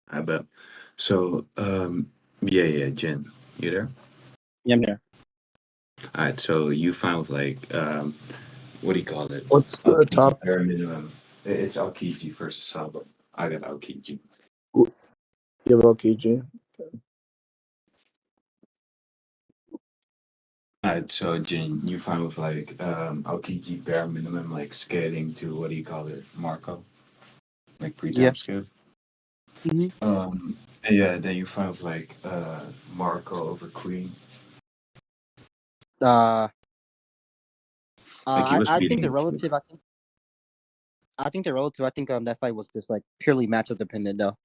I bet. So, yeah, yeah, Jen, you there? Yeah, I'm there. All right, so you found like, what do you call it? What's the Aokiji top? bare minimum. It's Aokiji versus Sabo. I got Aokiji. Give Aokiji. All right, so Jen, you found with like, Aokiji bare minimum, like scaling to what do you call it? Marco, like Yeah. pre-time scale. hmm Um, yeah, then you found like, Marco over Queen. Uh, Like he was I think the beating relative. I think the relative. I think that fight was just like purely matchup dependent, though.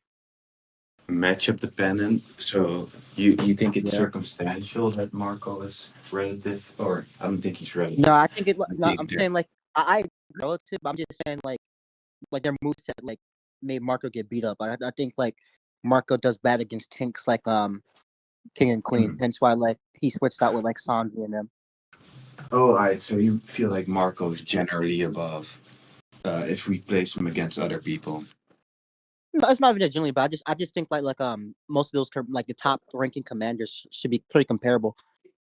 matchup dependent. So you think it's Yeah. circumstantial that Marco is relative, or I don't think he's No, relative. I think it. You No, think I'm they're saying like I agree relative. But I'm just saying like their moveset like made Marco get beat up. I think like Marco does bad against tanks like King and Queen. mm. Hence why like he switched out with like Sanji and them. Oh, all right. So you feel like Marco is generally above if we place him against other people. No, it's not even that generally, but I just think most of those like the top ranking commanders should be pretty comparable.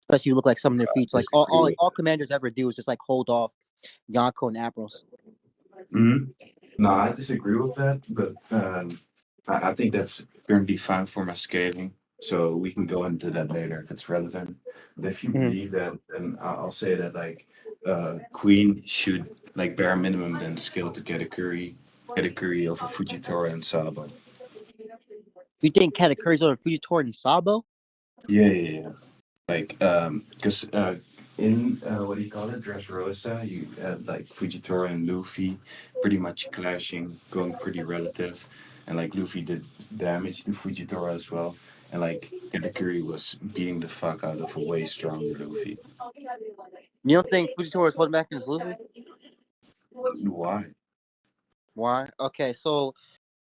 Especially you look like some of their I feats. Like disagree with all commanders ever do is just like hold off Yonko and Apros. that. No, I disagree with that, but I think that's currently fine for my scaling. So we can go into that later if it's relevant. But if you Mm-hmm. believe that, then I'll say that like Queen should like bare minimum then scale to get a curry over Fujitora and Sabo. You think Katakuri's over Fujitora and Sabo? Yeah, yeah, yeah. Like because in what do you call it, Dressrosa, you had like Fujitora and Luffy pretty much clashing, going pretty relative, and like Luffy did damage to Fujitora as well, and like Katakuri was beating the fuck out of a way stronger Luffy. You don't think Fujitora is holding back against Luffy? Why? Why? Okay, so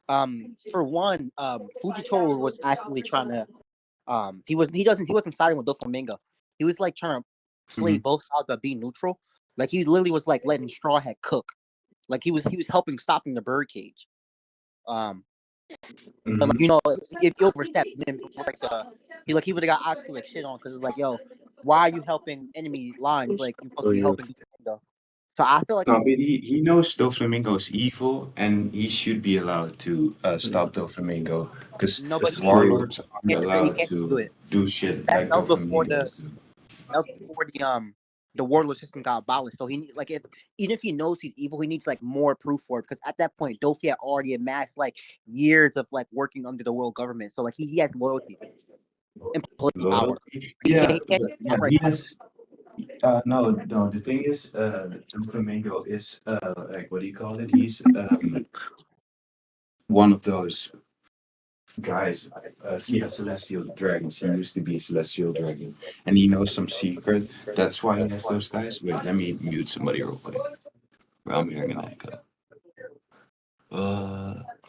for one, Fujitora was actually trying to he wasn't siding with Doflamingo. He was like trying to play Hmm. both sides but be neutral. Like he literally was like letting Straw Hat cook. Like he was helping stopping the birdcage. Um, but like Hmm. you know, if you overstep, then he would have got actually like shit on because it's like, yo, why are you helping enemy lines? Like you're supposed Oh to be yeah. helping Doflamingo. So I feel like No, but he knows Doflamingo is evil, and he should be allowed to stop Doflamingo because no, but he can't. warlords aren't He allowed can't do to it. do shit That, like that was before Doflamingo. the warlord system got abolished. So like if even if he knows he's evil, he needs like more proof for it because at that point, Dofi had already amassed like years of like working under the world government. So like he has loyalty and political power. Loyalty? Yeah, He can't yeah, outright he fight. has. No, no. The thing is, Doflamingo is like what do you call it? He's one of those guys. He has celestial dragons. He used to be a celestial dragon, and he knows some secret. That's why he has those ties. Wait, let me mute somebody real quick. I'm hearing an echo.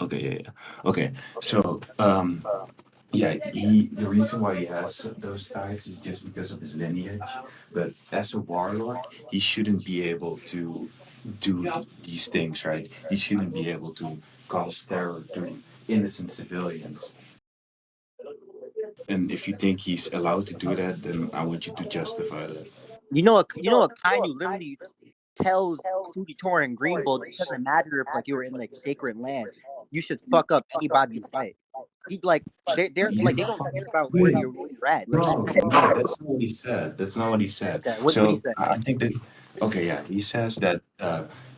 Okay, yeah, yeah. Okay, so yeah, the reason why he has those ties is just because of his lineage. But as a warlord, he shouldn't be able to do these things, right? He shouldn't be able to cause terror to innocent civilians. And if you think he's allowed to do that, then I want you to justify that. You know a kind who literally tells Fujitora and Greenbow it doesn't matter if like you were in like sacred land, you should fuck up anybody you fight. He like they're like they don't care about Wait, where you're at. Like no, no, that's not what he said. That's not what he said. okay, what he So said. I think that, okay, yeah, he says that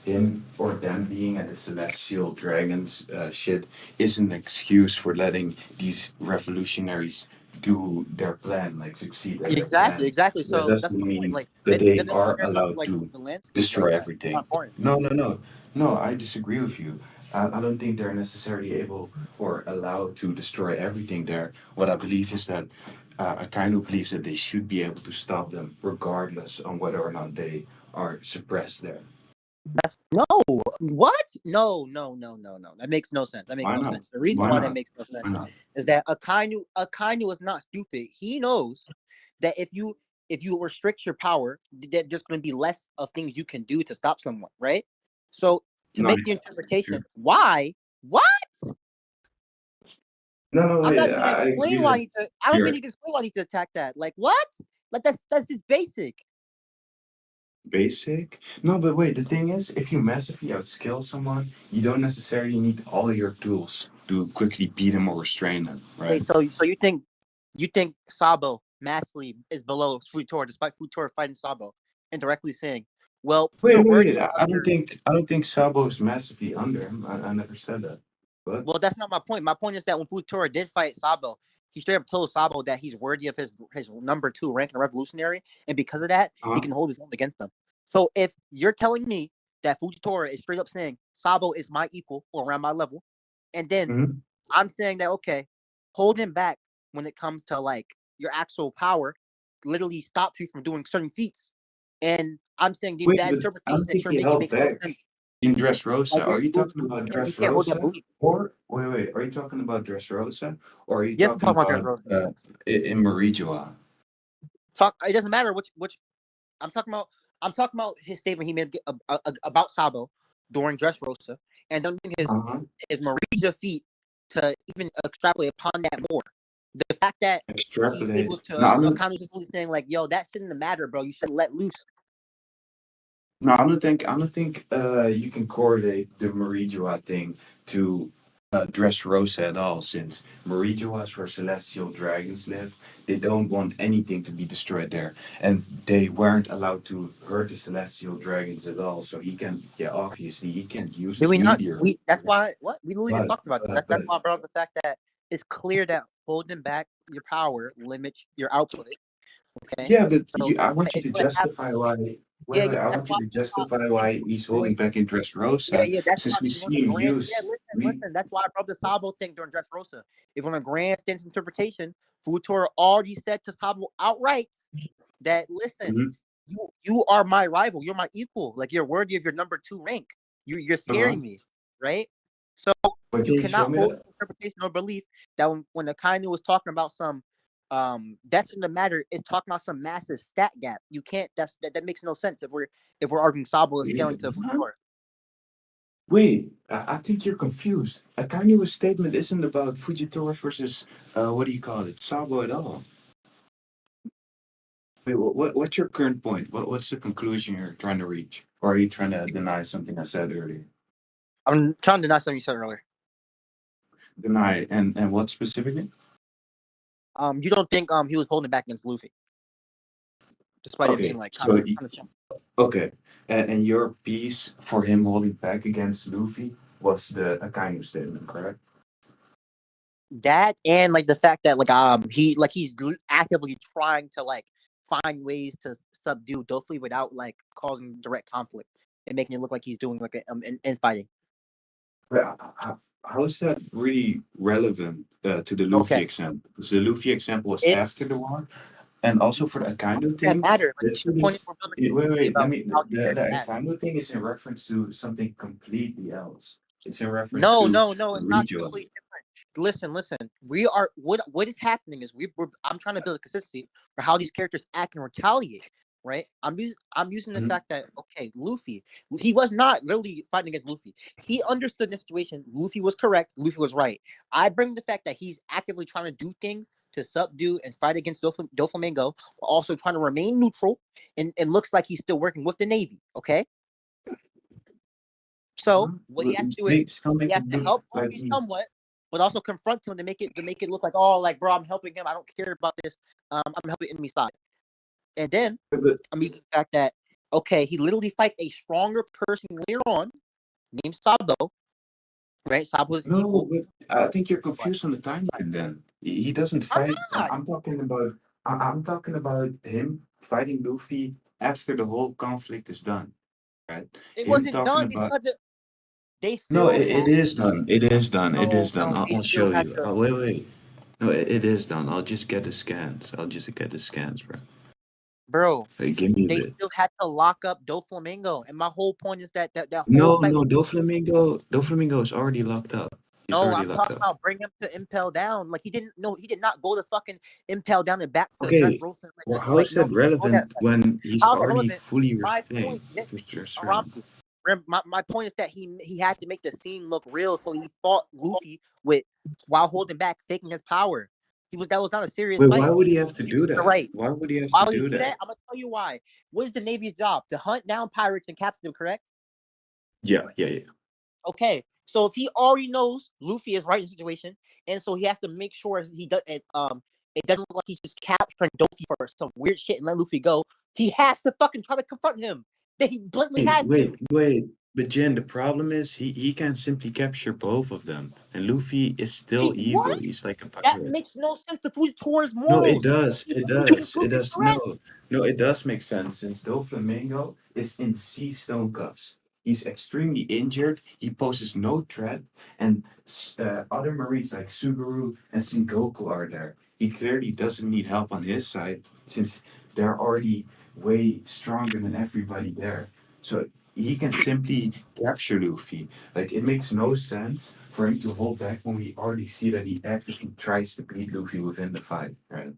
him or them being at the celestial dragons shit is an excuse for letting these revolutionaries do their plan, like succeed at their Exactly, plan. exactly. That So that's doesn't my point. mean Like that they then they don't are care about allowed like to the landscape like destroy that. It's not everything. important. No, no, no. No, I disagree with you. I don't think they're necessarily able or allowed to destroy everything there. What I believe is that I kind of believe that they should be able to stop them regardless on whether or not they are suppressed there. That's no what? No. That makes no sense. That makes Why no not? sense. The reason Why why that not? makes no Why sense not? is that Akainu is not stupid. He knows that if you restrict your power, that there's going to be less of things you can do to stop someone, right? So to No, make the interpretation, why? What? No, I'm not wait. even gonna I explain agree why I that need to. I don't you're think you can explain why I need to attack that. Like what? Like that's just basic. basic. No, but wait. The thing is, if you massively outskill someone, you don't necessarily need all your tools to quickly beat them or restrain them, right? Wait, so you think Sabo massively is below Futor despite Futor fighting Sabo and directly saying, "Well, you're worthy Wait. of under." I don't think Sabo is massively under him. I never said that. But Well, that's not my point. My point is that when Futura did fight Sabo, he straight up told Sabo that he's worthy of his number 2 rank in a revolutionary, and because of that, he uh can hold his own against them. So if you're telling me that Fujitora is straight up saying Sabo is my equal or around my level, and then mhm. I'm saying that okay, hold him back when it comes to like your actual power, literally stops you from doing certain feats, and I'm saying Wait, that but I interpretation don't that think you're he making held makes no back sense. in Dressrosa. Like Are you talking about you can't hold that Dressrosa? belief. Or wait, are you talking about Dressrosa? Or are you Yes, I'm talking talking about about Dressrosa. Yes. in Marijua? Talk. It doesn't matter which I'm talking about. I'm talking about his statement he made about Sabo during Dressrosa, and then Uh-huh. his Marija feat to even extrapolate upon that more. The fact that he's able Extrapolate. No, to I don't. kind of just saying like, "Yo, that shouldn't matter, bro. You should let loose." No, I don't think you can correlate the Marijua thing to Dressrosa at all, since Marijua is where celestial dragons live. They don't want anything to be destroyed there, and they weren't allowed to hurt the celestial dragons at all. So he can, yeah, obviously he can't use Did his we not? meteor. We that's why what we literally just But talked about this. That's but why I brought up the fact that it's clear that holding back your power limits your output. Okay, yeah, but so I want you it's to what happens. justify why. Yeah, Wait, yeah. I That's want you why. to That's why. justify why he's holding back in Yeah, Dressrosa, yeah, that's why since we if you want see the him grand use. We listen, that's why I brought the Sabo thing during Dressrosa. If on a grand stance interpretation, Futura already said to Sabo outright that listen, Mhm. you are my rival, you're my equal, like you're worthy of your number 2 rank. You're Uh-huh. scaring me, right? So But you can you show cannot me hold that? interpretation or belief that when Akainu was talking about some that's in the matter is talking about some massive stat gap. You can't that makes no sense if we're arguing Sabo is scaling to Huh? Futura. Wait, I think you're confused. Akanu's statement isn't about Fujitora versus, what do you call it, Sabo at all. Wait, what's your current point? What's the conclusion you're trying to reach? Or are you trying to deny something I said earlier? I'm trying to deny something you said earlier. Deny, and what specifically? You don't think he was holding back against Luffy, despite it being Okay, like so, kind of chunk. okay, and your piece for him holding back against Luffy was the Akainu statement, correct? That and like the fact that like he's actively trying to like find ways to subdue Dofley without like causing direct conflict and making it look like he's doing like infighting. But how is that really relevant to the Luffy Okay, example? Because the Luffy example was it after the war, and also for the why Akaido does that thing, matter? Like that the shit point is is. we're building consistency Wait, let about me. how two The characters act. Akaido thing is in reference to something completely else. It's in reference No, to no, no, it's not Rejoice. completely different. Listen. We are what is happening is we're I'm trying to build a consistency for how these characters act and retaliate. Right? I'm using the Mhm. fact that okay, Luffy, he was not literally fighting against Luffy. He understood the situation. Luffy was correct. Luffy was right. I bring the fact that he's actively trying to do things to subdue and fight against Doflamingo, while also trying to remain neutral and looks like he's still working with the Navy. Okay, so what he has to do is Still he make has it to look help like Luffy he's. somewhat, but also confront him to make it look like oh like bro I'm helping him I don't care about this I'm helping enemy side, and then But I'm using the fact that okay he literally fights a stronger person later on named Sabo, right? Sabo is no, equal, but I think you're but confused on the timeline. Then he doesn't I'm fight. not. I'm talking about. I'm talking about him fighting Luffy after the whole conflict is done, right? It Him wasn't talking done. They about. still had to. They No, still had it is to. done. It is done. It No, is done. no, they I'll still show had you. to. Oh, wait. No, it is done. I'll just get the scans. I'll just get the scans, bro. Bro, Hey, give me a they bit. still had to lock up Doflamingo, and my whole point is that whole No, fight. no, Doflamingo is already locked up. He's No, already I'm locked talking up. about bring him to Impel Down. Like he didn't. No, he did not go to fucking Impel Down and back to Okay, Dressrosa. well, how Like is no, that he didn't go that relevant way. when he's How's that already relevant? fully My restrained point. Yes, for restraint? Arambi. my point is that he had to make the scene look real, so he fought Luffy while holding back, faking his power. That was not a serious Wait, fight. why would he have to He do did it that? right. Why would he have Why to would he do do that? that? I'm gonna tell you why. What is the Navy's job? To hunt down pirates and capture them, correct? Yeah. Okay, so if he already knows Luffy is right in the situation, and so he has to make sure he does it. It doesn't look like he's just capturing Dofi for some weird shit and let Luffy go. He has to fucking try to confront him. That he blatantly has to. Wait. But Jen, the problem is he can simply capture both of them, and Luffy is still Wait, what? evil. He's like a That pirate. makes no sense to Fujitori's No, it morals. does. He It believes his does. It proof is does. correct. No, it does make sense since Doflamingo is in sea stone cuffs. He's extremely injured. He poses no threat, and other Marines like Suguru and Sengoku are there. He clearly doesn't need help on his side since they're already way stronger than everybody there. So he can simply capture Luffy. Like it makes no sense for him to hold back when we already see that he actively tries to beat Luffy within the fight, right?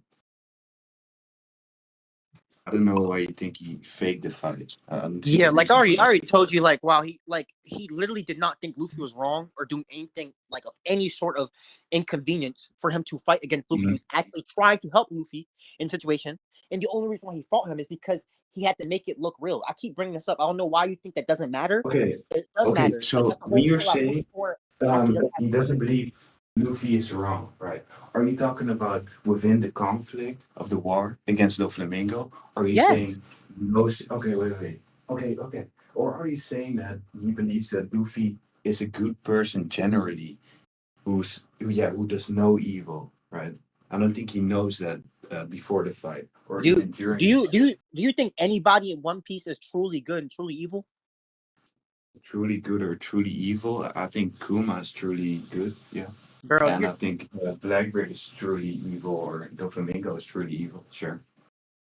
I don't know why you think he faked the fight. I don't see Yeah, the like reason for I that. already told you, like wow, he literally did not think Luffy was wrong or doing anything like of any sort of inconvenience for him to fight against Luffy. He was actually trying to help Luffy in the situation, and the only reason why he fought him is because he had to make it look real. I keep bringing this up. I don't know why you think that doesn't matter. Okay, It does okay. matter. Like So that's the when whole you're thing about saying Fujitora actually doesn't have he doesn't purpose. believe Luffy is wrong, right? Are you talking about within the conflict of the war against Doflamingo? Are you Yes, saying no? Okay, wait. Okay. Or are you saying that he believes that Luffy is a good person generally, who does no evil, right? I don't think he knows that before the fight or do even during do the you fight. do you do you think anybody in One Piece is truly good and truly evil? Truly good or truly evil. I think Kuma is truly good, yeah. Bro, And you're I think Blackbeard is truly evil, or Doflamingo is truly evil. Sure.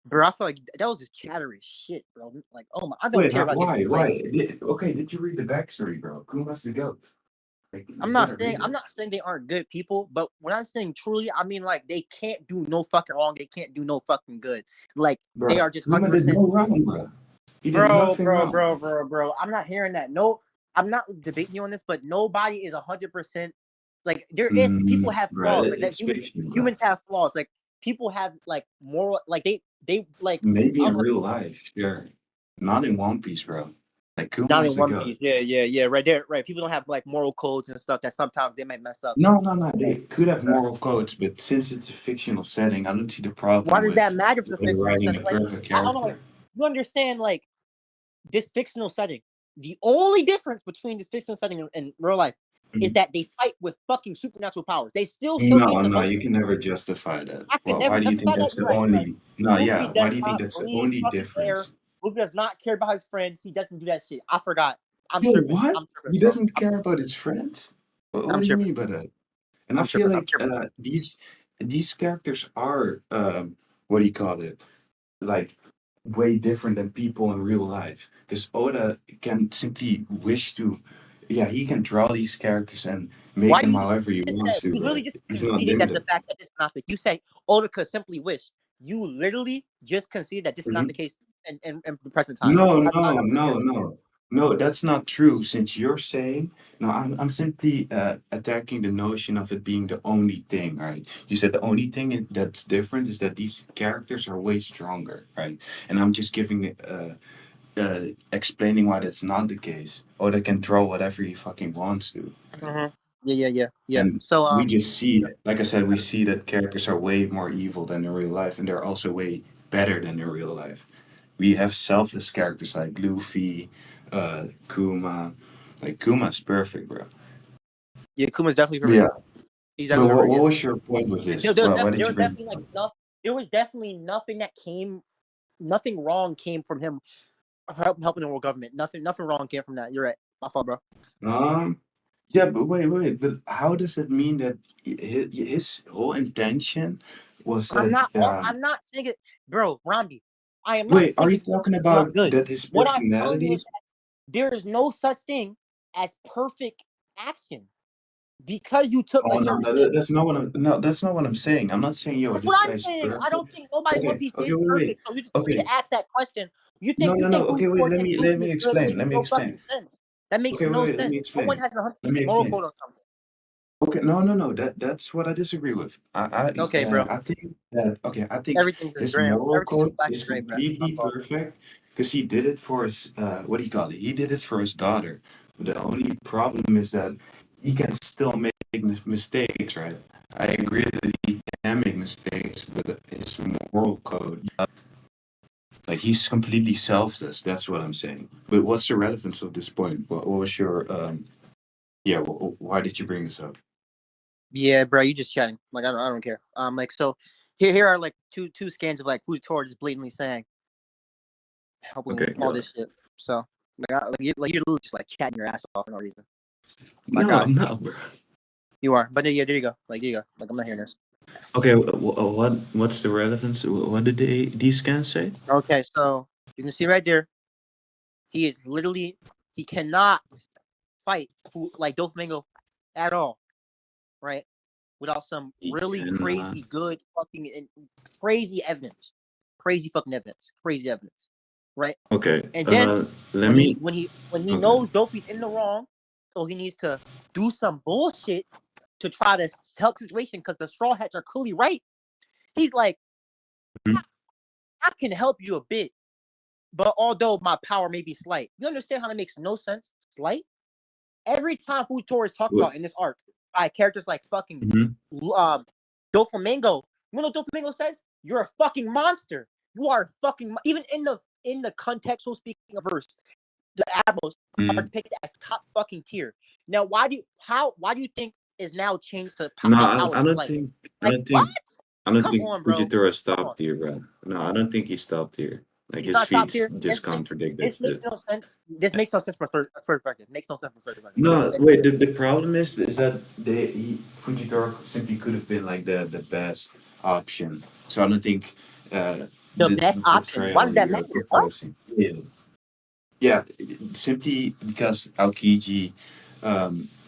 bro. I feel like that was just chattery shit, bro. Like, oh my, I don't Wait, care about why? getting like. Okay, did you read the backstory, bro? Kuma's the goat. Like, you I'm not better saying read I'm it, not saying they aren't good people, but when I'm saying truly, I mean like they can't do no fucking wrong. They can't do no fucking good. Like they bro. are just Kuma hundred did percent. no wrong, bro. He did nothing wrong. Bro. I'm not hearing that. No, I'm not debating you on this, but nobody is 100%. Like there is people have Bro, flaws. Like that it's fiction, bro. humans have flaws. Like people have like moral. Like they like Maybe I don't in know. real life, sure. Not in One Piece, bro. Like Not Kuma's in the One goat. Piece. Yeah. Right there. Right. People don't have like moral codes and stuff that sometimes they might mess up. No. They could have moral codes, but since it's a fictional setting, I don't see the Why problem does that with matter for the fictional writing a setting? Like, perfect I don't know. Like, character. you understand, like, this fictional setting. The only difference between this fictional setting and real life is Mhm. that they fight with fucking supernatural powers. They still showcase No, emotion. you can never justify that. I could Well, never why do you think justify that. that's You're the right. You're right. only? No, Luffy yeah. Why does do you think not that's the breathe only fucking air. difference? Luffy does not care about his friends. He doesn't do that shit. I forgot. I'm Yo, tripping. what? I'm tripping, He bro. doesn't care about his friends? What I'm do you tripping. mean by that? And I I'm feel tripping. I'm like tripping. these characters are what do you call it? Like way different than people in real life. Because Oda can simply wish to, yeah, he can draw these characters and make Why them you however he just wants said to, you but literally just he's not conceded that the limited. fact that this is not the you say Oda could simply wish. You literally just conceded that this is not the Mhm. case in the present time. No, That's not no, enough to no, hear. no. No, that's not true. Since you're saying, no, I'm simply attacking the notion of it being the only thing, right? You said the only thing that's different is that these characters are way stronger, right? And I'm just giving explaining why that's not the case. Or they can draw whatever he fucking wants to, right? Mm-hmm. Yeah. And So we just see, like I said, we see that characters are way more evil than in real life, and they're also way better than in real life. We have selfless characters like Luffy, Kuma. Like Kuma's perfect, bro. yeah, Kuma's definitely perfect. Yeah, He's but definitely perfect. what Yeah. was your point with There, this? there, was Why there did you was bring definitely this like up? enough. There was definitely nothing wrong came from him helping the world government. Nothing wrong came from that. You're right. My fault, bro. Um, yeah, but wait. But how does it mean that his whole intention was that? I'm not saying it, bro. Rombey, I am not Wait, are saying you his talking intentions are not about good. that his What I'm telling you personality? is that there is no such thing as perfect action. because you took Oh a no, certain stance. that's not what I'm. No, that's not what I'm saying. I'm not saying yo, That's what this I'm guy's saying. I don't perfect. think nobody in One Okay, Piece okay, is wait, wait. perfect. So you just for me Okay, to ask that question, no, no, you no. think Okay, wait. Fujitora thinks Let Luffy me is good? That explain. makes Let me no fucking explain. sense. That makes Okay, wait, no wait. Let sense. me No one explain. has a Let me 100% moral explain. code on something. Okay, no, no, no. That's what I disagree with. Okay, bro. I think that okay. I think Everything's just his gray. moral Everything's just code black is and gray, bro. My completely fault. perfect because he did it for his what do you call it? He did it for his daughter. The only problem is that he can still make mistakes, right? I agree that he can make mistakes, but his moral code, like he's completely selfless. That's what I'm saying. But what's the relevance of this point? What was your yeah? Why did you bring this up? Yeah, bro, you just chatting. Like I don't care. Like so, here are like two scans of like Fujitora just blatantly saying, helping Okay, all go. this shit. So like you're literally just like chatting your ass off for no reason. My No, God, I'm not, bro. you are. But yeah, there you go. Like there you go. Like I'm not hearing this. Okay, what's the relevance? What did these scans say? Okay, so you can see right there, he is literally he cannot fight like Doflamingo at all, right? Without some He really cannot. crazy good fucking and crazy evidence, crazy evidence, right? Okay, And then let me. when he Okay. knows Dopey's in the wrong, so he needs to do some bullshit to try to help the situation because the Straw Hats are clearly right. He's like, Mhm. I can help you a bit, but although my power may be slight, you understand how that makes no sense? Slight. Every time Futor is talked What? about in this arc by characters like fucking Mhm. Doflamingo, you know what Doflamingo says? You're a fucking monster. You are fucking even in the contextual speaking of verse, the admirals are Mhm. depicted as top fucking tier. Now, why do you think is now changed to No, their power I don't slight? think. I Like don't what? think. I don't Come think on, bro. Fujitoro Come on. stopped here, bro. No, I don't think he stopped here. Like He's his not top feats tier. just contradict that This makes shit. no sense. This makes no sense for third perspective. Makes no sense for third perspective. No, wait. The problem is that Fujitoro simply could have been like the best option. So I don't think The the best option. Why portrayal does that you're matter? What? proposing. Yeah. Yeah, simply because Aokiji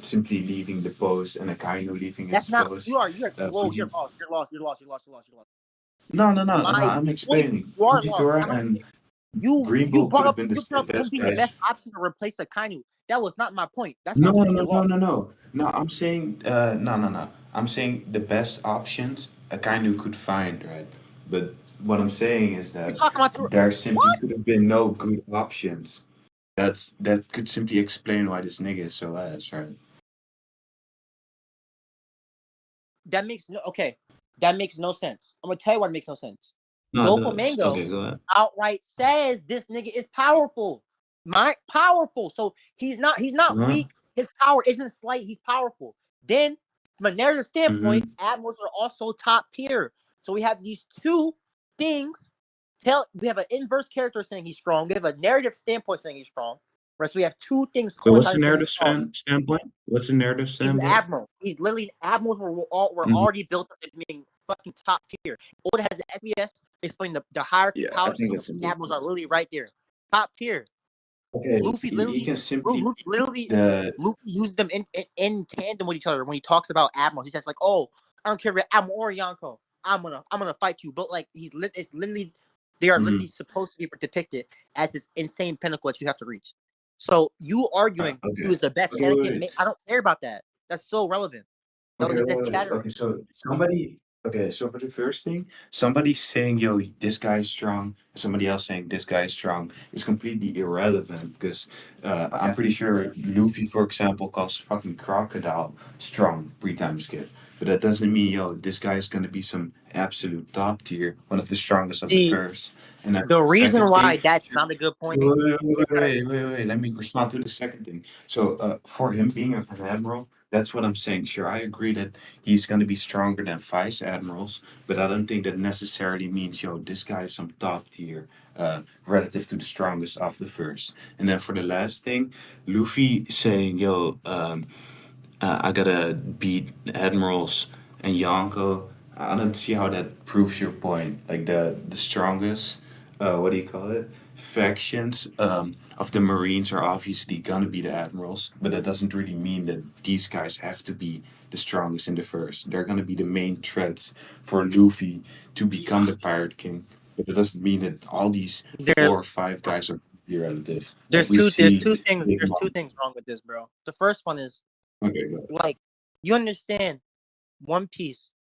simply leaving the post and Akainu leaving That's his not. post. You're whoa. You're Fuji. lost. You're lost. You're lost. You're lost. You're lost. You're lost. No, no, no, no. My I'm point. explaining. You are lost. Fujitora I'm not. and Green You Bull could brought have up been the him best being the best guys. option to replace Akainu. That was not my point. That's why No, I'm saying no, you're no, lost. no, no. No, I'm saying no, no, no. I'm saying the best options Akainu could find, right? But what I'm saying is You're that talking about there simply what? could have been no good options. That could simply explain why this nigga is so ass, right? That makes no okay. That makes no sense. I'm gonna tell you why it makes no sense. No, Doflamingo okay, go ahead. outright says this nigga is powerful. Powerful. So he's not Uh-huh. weak. His power isn't slight. He's powerful. Then, from a narrative standpoint, Mm-hmm. admirals are also top tier. So we have these two things. We have an inverse character saying he's strong. We have a narrative standpoint saying he's strong. Right. So we have two things So what's the coinciding saying he's narrative strong. standpoint? What's the narrative He's an standpoint? admiral. He's literally admirals were Hmm. already built up to being fucking top tier. Oda has the SBS explain the hierarchy Yeah, I power think system. it's a good Admirals are point. literally right there, top tier. Okay, Luffy he literally, can simply the Luffy used them in tandem with each other when he talks about admirals. He says like, "Oh, I don't care if you're Admiral or Yonko. I'm gonna fight you." But like it's literally they are literally mm, supposed to be depicted as this insane pinnacle that you have to reach. So you arguing he okay. was the best Okay, wait, Anakin? wait. I don't care about that. That's so relevant. Okay, That's wait, wait. chattering. Okay, so somebody. Okay, so for the first thing, somebody saying, "Yo, this guy is strong," and somebody else saying, "This guy is strong," is completely irrelevant because I'm Okay. pretty sure Luffy, for example, calls fucking crocodile strong 3 times skip. But that doesn't mean, yo, this guy is gonna be some absolute top tier, one of the strongest of the See, first. And then the for the reason second thing, why that's not a good point is that wait. Let me respond to the second thing. So, for him being an admiral, that's what I'm saying. Sure, I agree that he's going to be stronger than vice admirals, but I don't think that necessarily means, yo, this guy is some top tier, relative to the strongest of the first. And then for the last thing, Luffy saying, yo, I gotta beat admirals and Yonko. I don't see how that proves your point. Like the strongest, what do you call it? factions of the Marines are obviously gonna be the admirals, but that doesn't really mean that these guys have to be the strongest in the first. They're gonna be the main threats for Luffy to become the Pirate King. But that doesn't mean that all these There, 4 or 5 guys are irrelative. Like we there's see two things. Big There's two Mom. things wrong with this, bro. The first one is Okay, go. like you understand One Piece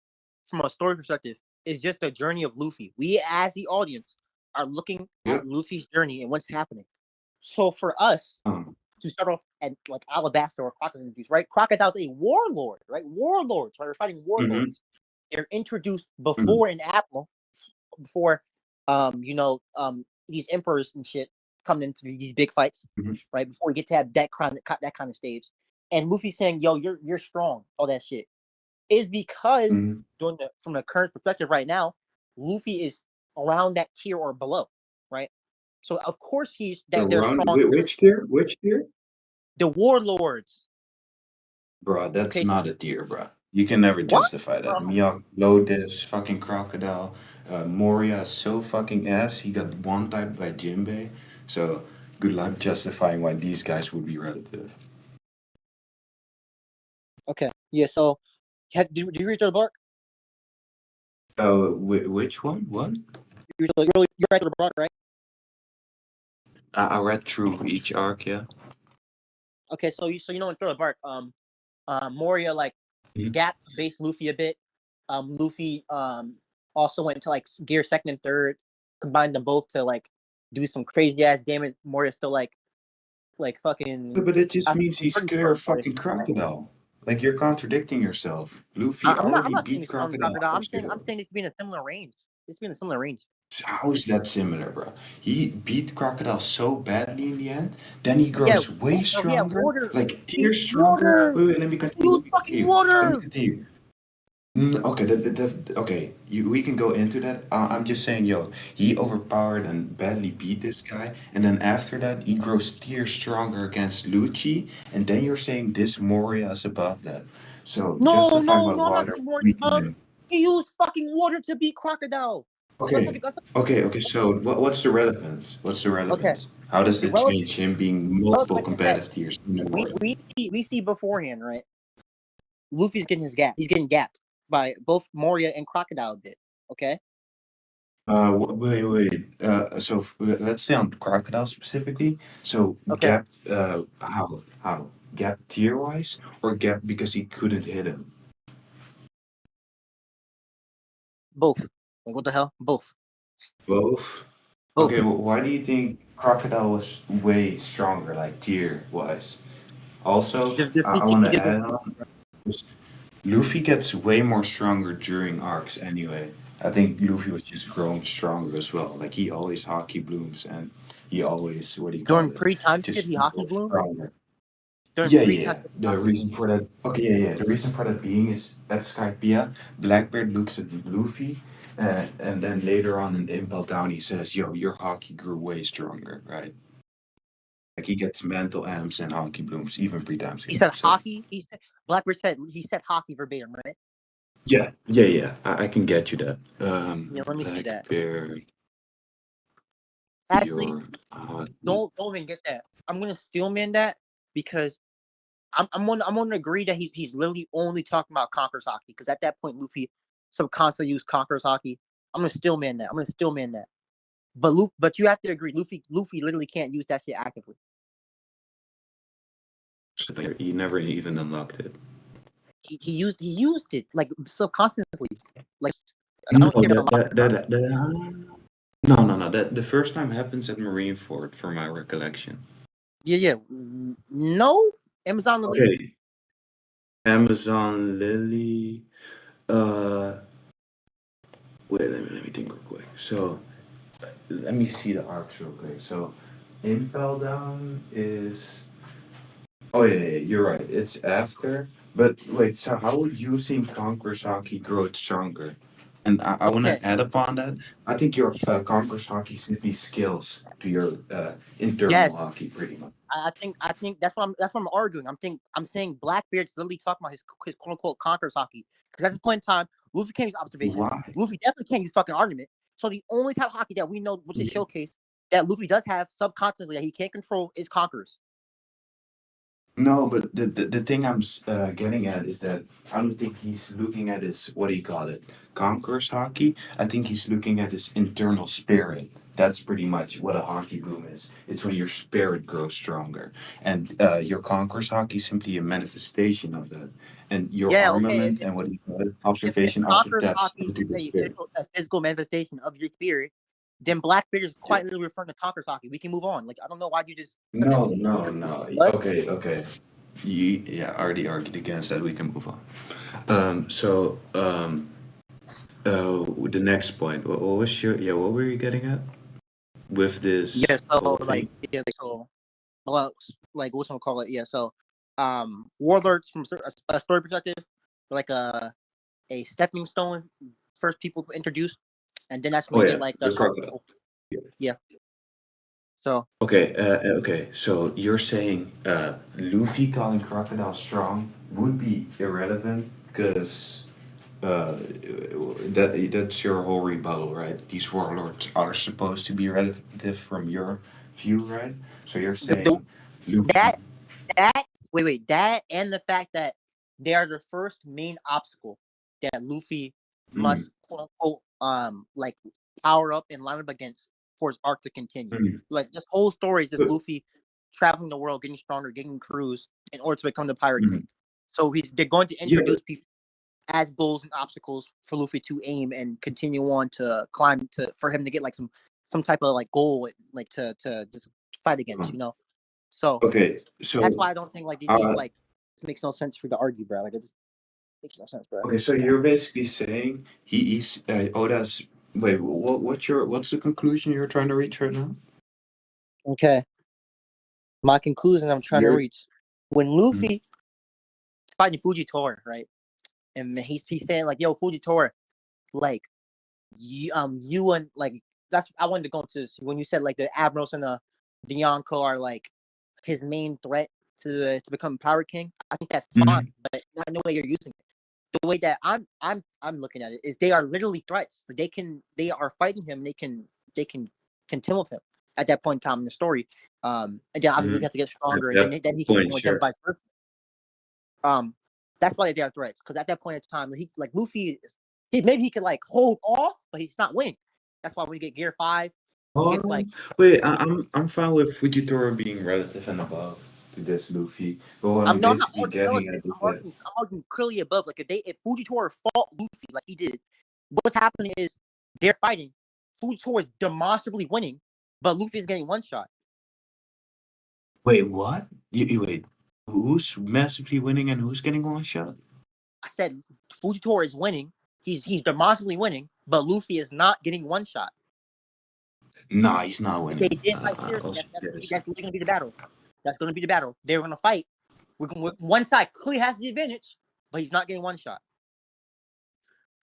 from a story perspective is just the journey of Luffy. We as the audience are looking Yep. at Luffy's journey and what's happening. So for us to start off at like Alabasta or Crocodile introduced, right? Crocodile's a warlord, right? Warlords, right? We're fighting Mm-hmm. warlords. They're introduced Mm-hmm. before an admiral, before these emperors and shit come into these big fights, Mm-hmm. right? Before we get to have that kind of stage. And Luffy saying, "Yo, you're strong," all that shit is because Mm-hmm. from the current perspective right now, Luffy is around that tier or below, right? So of course they're Around strong. which tier? Which tier? The warlords. Bro, that's Okay, not a deer, bro. You can never what? justify that. Miyok, Lotus, fucking Crocodile, Moria is so fucking ass. He got one typed by Jinbei. So good luck justifying why these guys would be relative. Okay, yeah. So, do you read the bark? Oh, which one? What? You read the bark, right? I read through each arc, yeah. Okay, so you know in Thriller Bark, Moria like Mhm. gapped base Luffy a bit. Luffy also went to like gear second and third, combined them both to like do some crazy ass damage. Moria's still like fucking. But it just means I'm he's pretty clear sure of Moria's. fucking Crocodile. Like you're contradicting yourself. Luffy I'm already not saying beat it's from Crocodile Crocodile. I'm first saying year. it's being a similar range. It's being a similar range. How is that similar, bro? He beat Crocodile so badly in the end, then he Yeah, grows way he had stronger, water. like He tier stronger. water. Wait, let me He continue. used Let me fucking continue. Let me water. continue. Okay, okay. We can go into that. I'm just saying, yo, he overpowered and badly beat this guy, and then after that, he grows tier stronger against Lucci, and then you're saying this Moria is above that. So No, justify no, my no. I'm not water saying water weaken above. him. He used fucking water to beat Crocodile. Okay, okay. So what's the relevance? What's the Okay. relevance? How does The it change him being multiple relevance is that competitive tiers in the we Moria? we see beforehand, right? Luffy's getting his gap. He's getting gapped by both Moria and Crocodile a bit. Okay. Wait. So let's stay on Crocodile specifically. So Okay. gap, how? Gap tier wise, or gap because he couldn't hit him? Both. Like what the hell? Both. Both. Okay, Both. well, why do you think Crocodile was way stronger, like tier wise? Also, The I PTE want to difference. add on. Luffy gets way more stronger during arcs anyway. I think Luffy was just growing stronger as well. Like he always hockey blooms and he always, what do you call During it? pre-time skip, Just he hockey grows bloom. stronger. During Yeah, pre-time yeah. skip, he The hockey bloom. reason for that, okay, yeah. The reason for that being is at Skypiea, Blackbeard looks at Luffy, and then later on in Impel Down, he says, "Yo, your hockey grew way stronger, right?" Like he gets mental amps and hockey blooms, even pre-time He skip. said So hockey. Blackbeard said he said hockey verbatim, right? yeah. I can get you that. Yeah, let me see that. Blackbeard. Actually, Your don't even get that. I'm gonna steelman that because I'm gonna agree that he's literally only talking about Conqueror's hockey because at that point Luffy subconsciously used Conqueror's hockey. I'm gonna steelman that. But you have to agree, Luffy literally can't use that shit actively. you never even unlocked it. He used it like subconsciously. Like I No, don't care if unlocked it or not. no. That the first time happens at Marineford, from my recollection. Yeah. No, Amazon Lily. Okay, Amazon Lily. Uh, wait, let me think real quick. So let me see the arcs real quick. So Impel Down is. Oh yeah, you're right. It's after. But wait, so how would using Conqueror's Hockey grow it stronger? And I want Okay. to add upon that. I think your Conqueror's Hockey simply skills to your internal Yes. hockey, pretty much. I think that's what I'm arguing. I'm saying Blackbeard's literally talking about his quote unquote Conqueror's hockey. Because at this point in time, Luffy can't use observation. Why? Luffy definitely can't use fucking argument. So the only type of hockey that we know which is showcased that Luffy does have subconsciously that he can't control is conquerors. No, but the thing I'm getting at is that I don't think he's looking at his, what do you call it, conquerors hockey. I think he's looking at his internal spirit. That's pretty much what a hockey boom is. It's when your spirit grows stronger, and your conquerors hockey is simply a manifestation of that. And your Yeah, okay. armament and what do you call it, If observation also conquerors taps hockey into is the spirit. a physical manifestation of your spirit, then Blackbeard is quite literally referring to conquerors hockey. We can move on. Like I don't know why you just said that. No, no, no. What? Okay, okay. Yeah, I already argued against that. We can move on. The next point. What was your, yeah? What were you getting at with this Yeah. whole So like thing? yeah. So well, like what's gonna call it? Yeah. So warlords from a story perspective, like a stepping stone. First people introduced, and then that's when Oh you get yeah, like the the strong crocodile. people. Yeah. So Okay, okay. So you're saying Luffy calling crocodile strong would be irrelevant because that's your whole rebuttal, right? These warlords are supposed to be relative from your view, right? So you're the saying Luffy. that that wait that and the fact that they are the first main obstacle that Luffy Mm, must quote unquote like power up and line up against for his arc to continue. mm. Like this whole story is just But- Luffy traveling the world, getting stronger, getting crews in order to become the Pirate mm. King. So they're going to Yeah, introduce people as goals and obstacles for Luffy to aim and continue on to climb to for him to get like some type of like goal like to just fight against, but you know. So okay. that's So why I don't think like these uh, like it makes no sense for you to argue, bro. Like it just makes no sense, bro. okay. So you're basically saying he's Oda's. Wait, what's the conclusion you're trying to reach right now? Okay. My conclusion I'm trying to You're. reach. When Mm, Luffy fighting Fujitora, right? And he's saying like, yo, Fujitora, like you and like that's I wanted to go into this when you said like the admirals and the Yonko are like his main threat to become Pirate King. I think that's fine, mm, but not in the way you're using it. The way that I'm looking at it is they are literally threats. They are fighting him. They can contend with him at that point in time in the story. And then obviously he mm. has to get At stronger, and that then he can point, with them sure. vice versa. That's why they are threats because at that point in time, he like Luffy, maybe he can like hold off, but he's not winning. That's why when you get Gear 5, he gets like Wait, I'm fine with Fujitora being relative and above to this Luffy. But what I'm I'm not basically arguing getting relative. at is that I'm arguing clearly above. Like if Fujitora fought Luffy like he did, what's happening is they're fighting. Fujitora is demonstrably winning, but Luffy is getting one shot. wait, what? Wait, who's massively winning and who's getting one shot? I said Fujitora is winning. He's demonstrably winning, but Luffy is not getting one shot. Nah, he's not If they winning. did fight seriously, that's literally gonna be the battle. That's gonna be the battle. They're gonna fight. One side clearly has the advantage, but he's not getting one shot.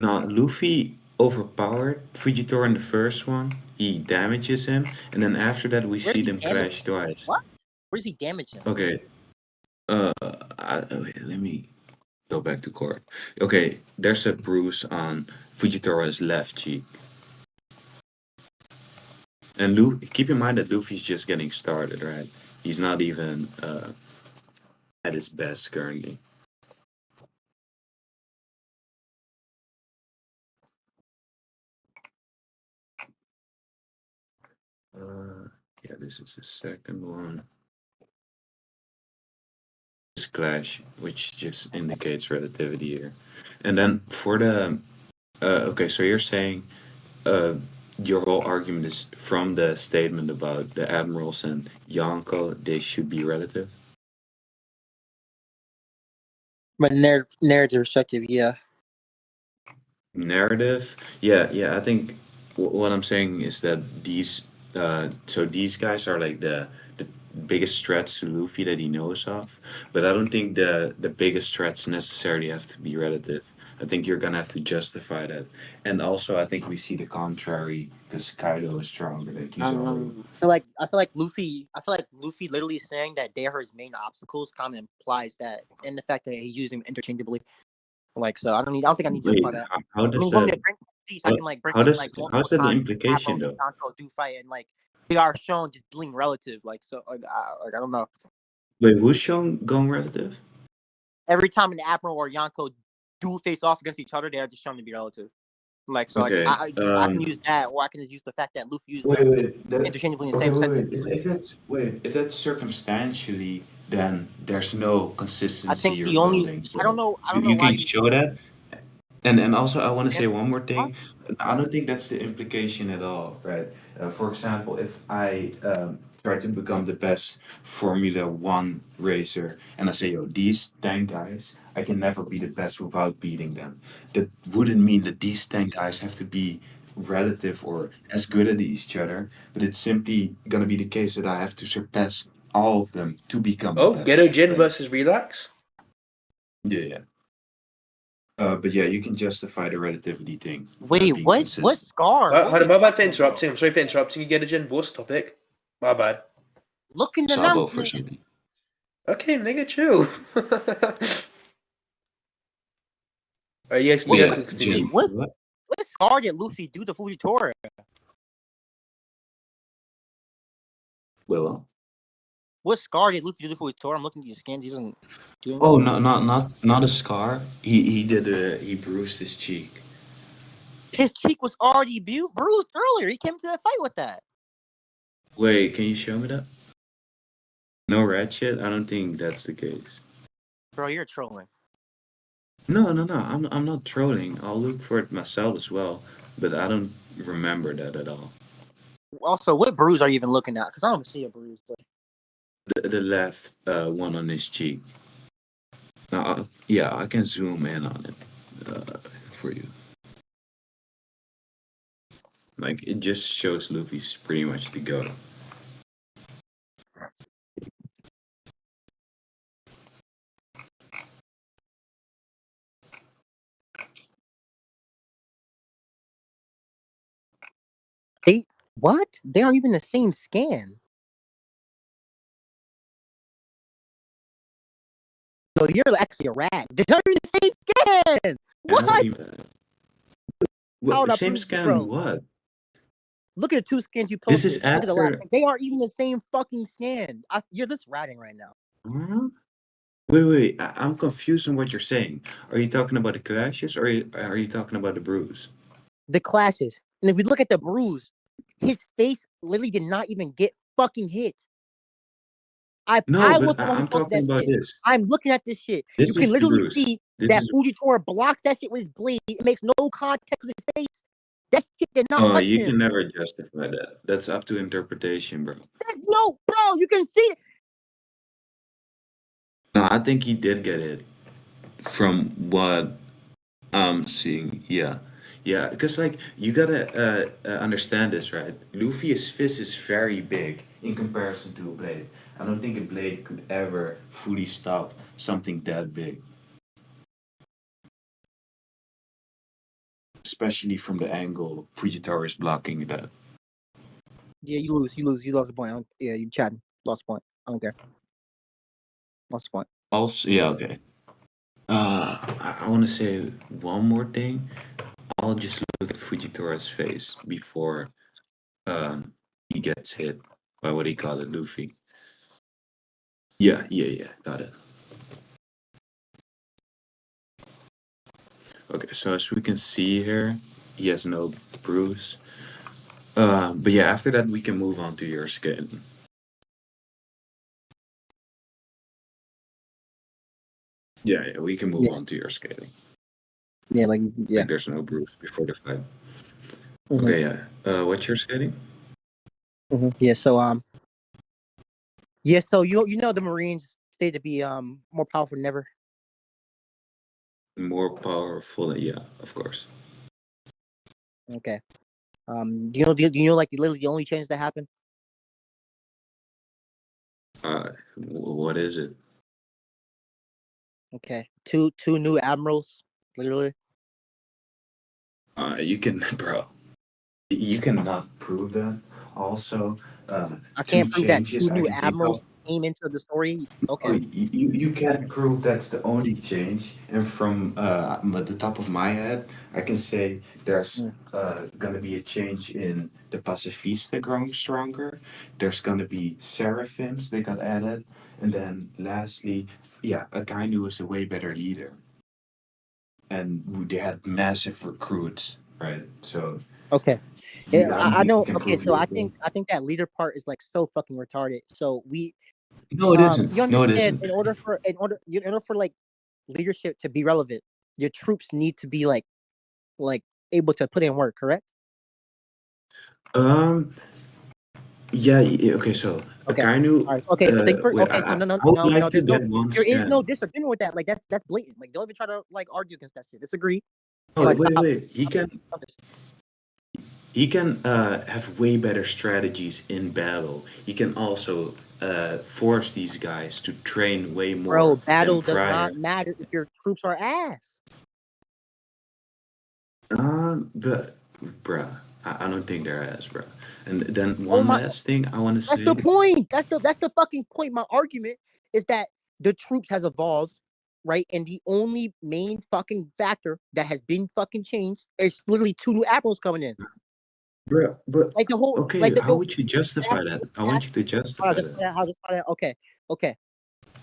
Nah, Luffy overpowered Fujitora in the first one. He damages him, and then after that we Where does see he them damage? clash twice. What? Where does he damage him? Okay. Wait, let me go back to court. Okay, there's a bruise on Fujitora's left cheek. And keep in mind that Luffy's just getting started, right? He's not even at his best currently. Uh, yeah, this is the second one. This clash, which just indicates relativity here. And then for the okay, so you're saying uh, your whole argument is from the statement about the admirals and Yonko, they should be relative. But narrative perspective, yeah. Narrative, yeah, I think what I'm saying is that these guys are like the biggest threats to Luffy that he knows of, but I don't think the biggest threats necessarily have to be relative. I think you're gonna have to justify that, and also I think we see the contrary because Kaido is stronger than Kizaru. I feel like Luffy literally saying that they are his main obstacles kind of implies that, and the fact that he's using them interchangeably. Like, so I don't think I need to Wait, justify that. how I mean, does you want me that to bring peace? I how, can like bring how up does like multiple how's that the times implication Admirals and though? Yonko do fight, and like they are shown just being relative. Like so, like I don't know. Wait, who's shown going relative? Every time an Admiral or Yonko do face off against each other, they are just shown to be relative. Like so, like Okay. I can use that, or I can just use the fact that Luffy used them Wait. interchangeably in the Okay, same wait. sentence. If that's circumstantially, then there's no I consistency think you're the only building. I don't know You why can you show that. And also, I want to say one more what? thing. I don't think that's the implication at all, right? For example, if I try to become the best Formula One racer, and I say, yo, these 10 guys, I can never be the best without beating them. That wouldn't mean that these 10 guys have to be relative or as good at each other, but it's simply gonna be the case that I have to surpass all of them to become the Oh, Ghetto best, Jin right? versus Relax. Yeah. But yeah, you can justify the relativity thing Wait, being what? What consistent. scar? What are Hold you on, my bad for talking about? interrupting. I'm sorry for interrupting you, Ghetto Jin. What's the topic? My bad. Look in the Sabo for announcement. something. Okay, nigga, chill. Yes, you What? guys Yeah, can Wait, continue. Jin. what? What? What scar did Luffy do to Fujitora? Well, What scar did Luffy do to Fujitora? I'm looking at your skins. He doesn't do anything. oh, not a scar. He bruised his cheek. His cheek was already bruised earlier. He came to that fight with that. Wait, can you show me that? No rat shit. I don't think that's the case. Bro, you're trolling. No. I'm not trolling. I'll look for it myself as well, but I don't remember that at all. Also, what bruise are you even looking at? Because I don't see a bruise. But... The left one on his cheek. Now, yeah, I can zoom in on it for you. Like it just shows Luffy's pretty much the go. What? They aren't even the same scan. So you're actually a rat. They're the same scan. What? What Hold up, same bruise, scan? bro. What? Look at the two skins you This posted. is Look at the last. after. They aren't even the same fucking scan. You're just ratting right now. Huh? Wait. I'm confused on what you're saying. Are you talking about the clashes, or are you talking about the bruise? The clashes. And if we look at the bruise, his face literally did not even get fucking hit. No, I was but the one who I'm posted talking that about shit. this. I'm looking at this shit. You This can is the literally bruise. see This that is. Fujitora blocks that shit with his blade. It makes no contact with his face. That shit did not Oh, touch you can him. never justify that. That's up to interpretation, bro. There's no, bro. You can see it. No, I think he did get it from what I'm seeing. Yeah, because like you gotta understand this, right? Luffy's fist is very big in comparison to a blade. I don't think a blade could ever fully stop something that big, especially from the angle Fujitora is blocking that. Yeah, you lose. You lost the point. Yeah, you chatting. Lost the point. I don't care. Lost the point. Also, yeah, okay. I want to say one more thing. I'll just look at Fujitora's face before he gets hit by what he called it, Luffy. Yeah, got it. Okay, so as we can see here, he has no bruise. But yeah, after that we can move on to your skin. Yeah, we can move on to your scaling. Yeah, like Like there's no bruise before the fight. Mhm. Okay, yeah. What's your scaling? Yeah. So Yeah. So you know the Marines stay to be more powerful than ever. More powerful, yeah, of course. Okay. Do you know like literally the only change that happened? What is it? Okay. Two new admirals. Literally. You can, bro. You cannot prove that. Also, I two can't prove that changes two I new can think of. admirals came into the story. Oh, Okay. you can't prove that's the only change. And from the top of my head, I can say there's Mm. gonna be a change in the pacifista growing stronger. There's gonna be seraphims they got added, and then lastly, yeah, Akainu is a way better leader, and they had massive recruits, right? So Okay. Yeah, I don't I think you know. can Okay, prove so your point. I think that leader part is like so fucking retarded. So No, it you isn't. No, it understand isn't. in order for like leadership to be relevant, your troops need to be like able to put in work, correct? Um, yeah, okay, so Okay. Akainu, All right. Okay. So thank you for wait, okay. So I would like to there's no get one there is no scan. disagreement with that. Like that's blatant. Like don't even try to like argue against that shit. Disagree and Oh, like wait, stop. wait. He can have way better strategies in battle. He can also force these guys to train way Bro, more than battle does prior. not matter if your troops are ass. But bruh, I don't think they're as bruh. And then Oh one my, last thing I want to that's the say. point. That's the fucking point. My argument is that the troops has evolved, right? And the only main fucking factor that has been fucking changed is literally two new admirals coming in. Bruh, but Like the whole, okay, like how would you justify that? I want you to I'll justify just, that. I'll just, okay, okay,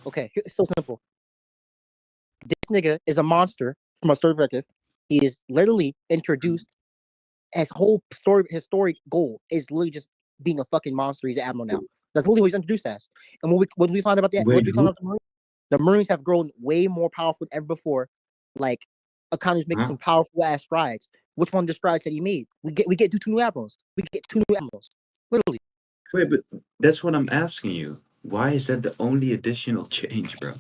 okay. It's so simple. This nigga is a monster from a story perspective. He is literally introduced. His story goal is literally just being a fucking monster. He's an admiral now. That's literally what he's introduced as. And when we find about that, what Wait, we found who? out the Marines have grown way more powerful than ever before. Like Akanu's making Huh? some powerful ass strides. Which one of the strides that he made? We get two new admirals. We get two new admirals. Literally. Wait, but that's what I'm asking you. Why is that the only additional change, bro?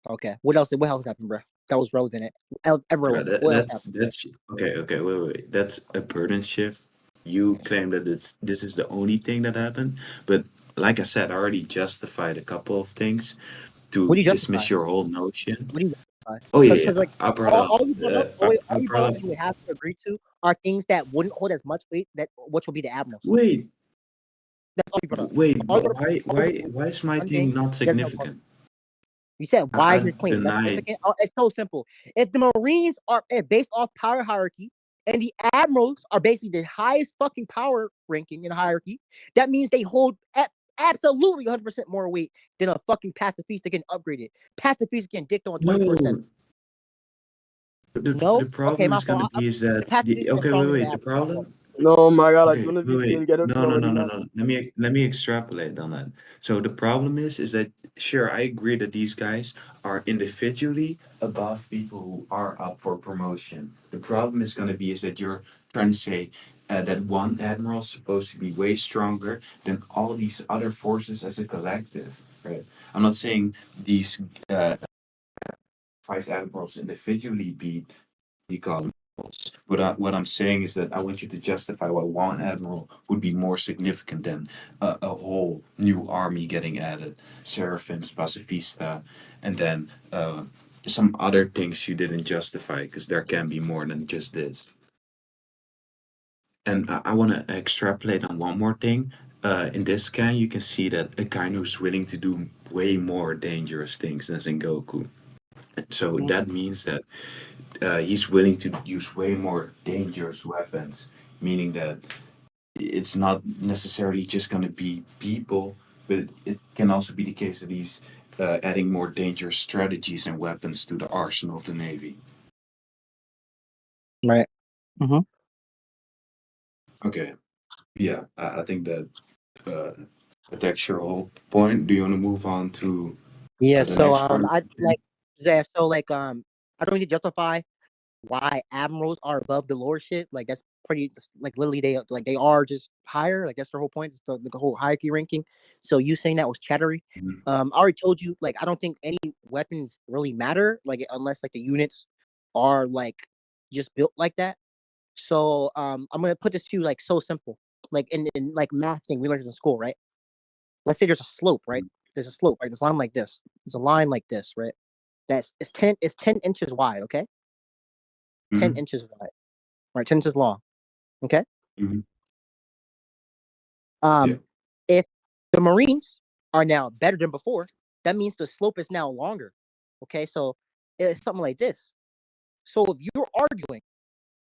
Okay. What else? What else happened, bro? That was relevant. Ever Bro, relevant. What else happened? that's okay. Okay, wait. That's a burden shift. You claim that this is the only thing that happened, but like I said, I already justified a couple of things What to do you justify? dismiss your whole notion. What do you justify? Oh yeah, Because yeah. like I brought up. all you brought up, I all you brought brought up up. that you would have to agree to are things that wouldn't hold as much weight that which will be the admirals. Wait, That's all you brought up. wait. All you But brought up, all you brought up why is my one thing. thing not There's no significant? you said why is I your claim less denied. significant? It's so simple. If the Marines are based off power hierarchy and the admirals are basically the highest fucking power ranking in the hierarchy, that means they hold absolutely 100% more weight than a fucking pacifist getting upgraded. Pacifist getting dicked on 24/7. No, the No? Okay, problem my is gonna fault. be is The that pacifist is okay, stronger than the wait. The admiral. My fault. problem. No, my God, I do Okay, not be seeing wait. Ghetto No, kill no, already, no, no, man. no. Let me extrapolate on that. So the problem is that sure, I agree that these guys are individually above people who are up for promotion. The problem is gonna be is that you're trying to say that one admiral is supposed to be way stronger than all these other forces as a collective, right? I'm not saying these vice admirals individually beat the columns. What I'm saying is that I want you to justify why one admiral would be more significant than a whole new army getting added, Seraphims, Pacifista, and then some other things you didn't justify because there can be more than just this. And I want to extrapolate on one more thing. In this scan, you can see that a guy who's willing to do way more dangerous things than Sengoku. So Mhm. that means that he's willing to use way more dangerous weapons, meaning that it's not necessarily just going to be people, but it can also be the case that he's adding more dangerous strategies and weapons to the arsenal of the Navy. Right. Mm-hmm. Okay, yeah, I think that uh, that's your whole point. Do you want to move on to Yeah. the So next part of I the game? like Zach. So like I don't need to justify why admirals are above the lordship. Like that's pretty like literally they are just higher. Like that's their whole point. It's the whole hierarchy ranking. So you saying that was chattery. Mhm. I already told you like I don't think any weapons really matter like unless like the units are like just built like that. So I'm gonna put this to you like so simple. Like in like math thing we learned in school, right? Let's say there's a slope, right? There's a slope, right? There's a line like this. There's a line like this, right? That's it's 10 inches wide, okay? 10 Mhm. inches wide, right? 10 inches long. Okay. Mhm. Yeah. Um, if the Marines are now better than before. That means the slope is now longer. Okay, so it's something like this. So if you're arguing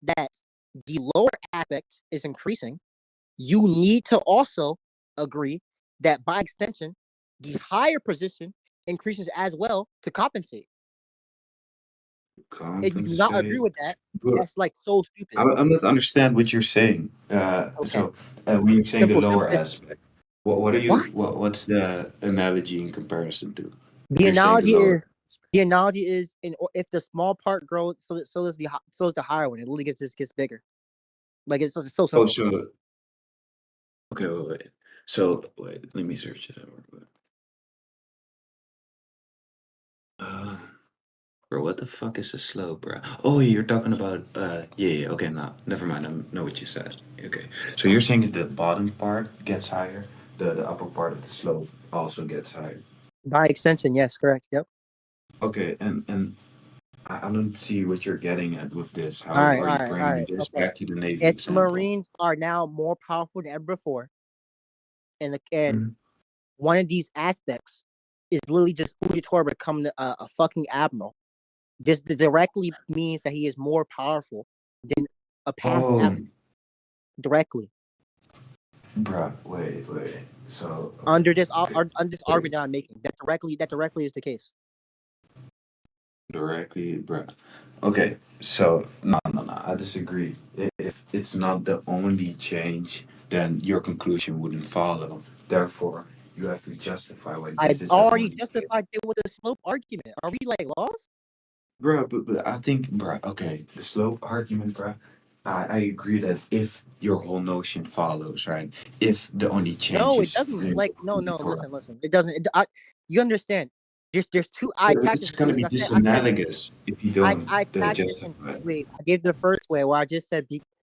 that the lower aspect is increasing, you need to also agree that by extension, the higher position increases as well to compensate. If you do not agree Compensate. with that, But that's like so stupid. I'm not understand what you're saying. Okay, When you're saying the simple. lower aspect, what are you? What? What's the analogy in comparison to? The You're saying the analogy lower. is the analogy is if the small part grows, so does the higher one. It literally gets bigger. Like it's so Oh, simple. so okay, wait. So wait, let me search it out. Uh, bro, what the fuck is a slope, bro? Oh, you're talking about yeah. Okay, no, never mind. I know what you said. Okay, so you're saying that the bottom part gets higher, the upper part of the slope also gets higher. By extension, yes, correct. Yep. Okay, and I don't see what you're getting at with this. All How right, are all you right, all bringing right. this Okay. back to the Navy If the example? Marines are now more powerful than ever before, and Mhm. one of these aspects is literally just Fujitora becoming a fucking admiral. This directly means that he is more powerful than a past Oh, admiral. Directly bruh, wait. So, okay, under this okay. under this Wait, argument that I'm making, that directly is the case. directly, bruh. Okay, so no, I disagree. If it's not the only change, then your conclusion wouldn't follow. Therefore, you have to justify why I this is the already only change. justified it with a slope argument. Are we like lost? Bruh, but I think, bruh, okay, the slope argument, bruh, I agree that if your whole notion follows, right? If the only change No, it is doesn't. Rainbow Like no. Fujitora, Listen. It doesn't. You understand? There's two. I but attacked it's this in gonna two ways. be I said disanalogous if you don't I attacked this in justify two it. ways. I gave the first way where I just said,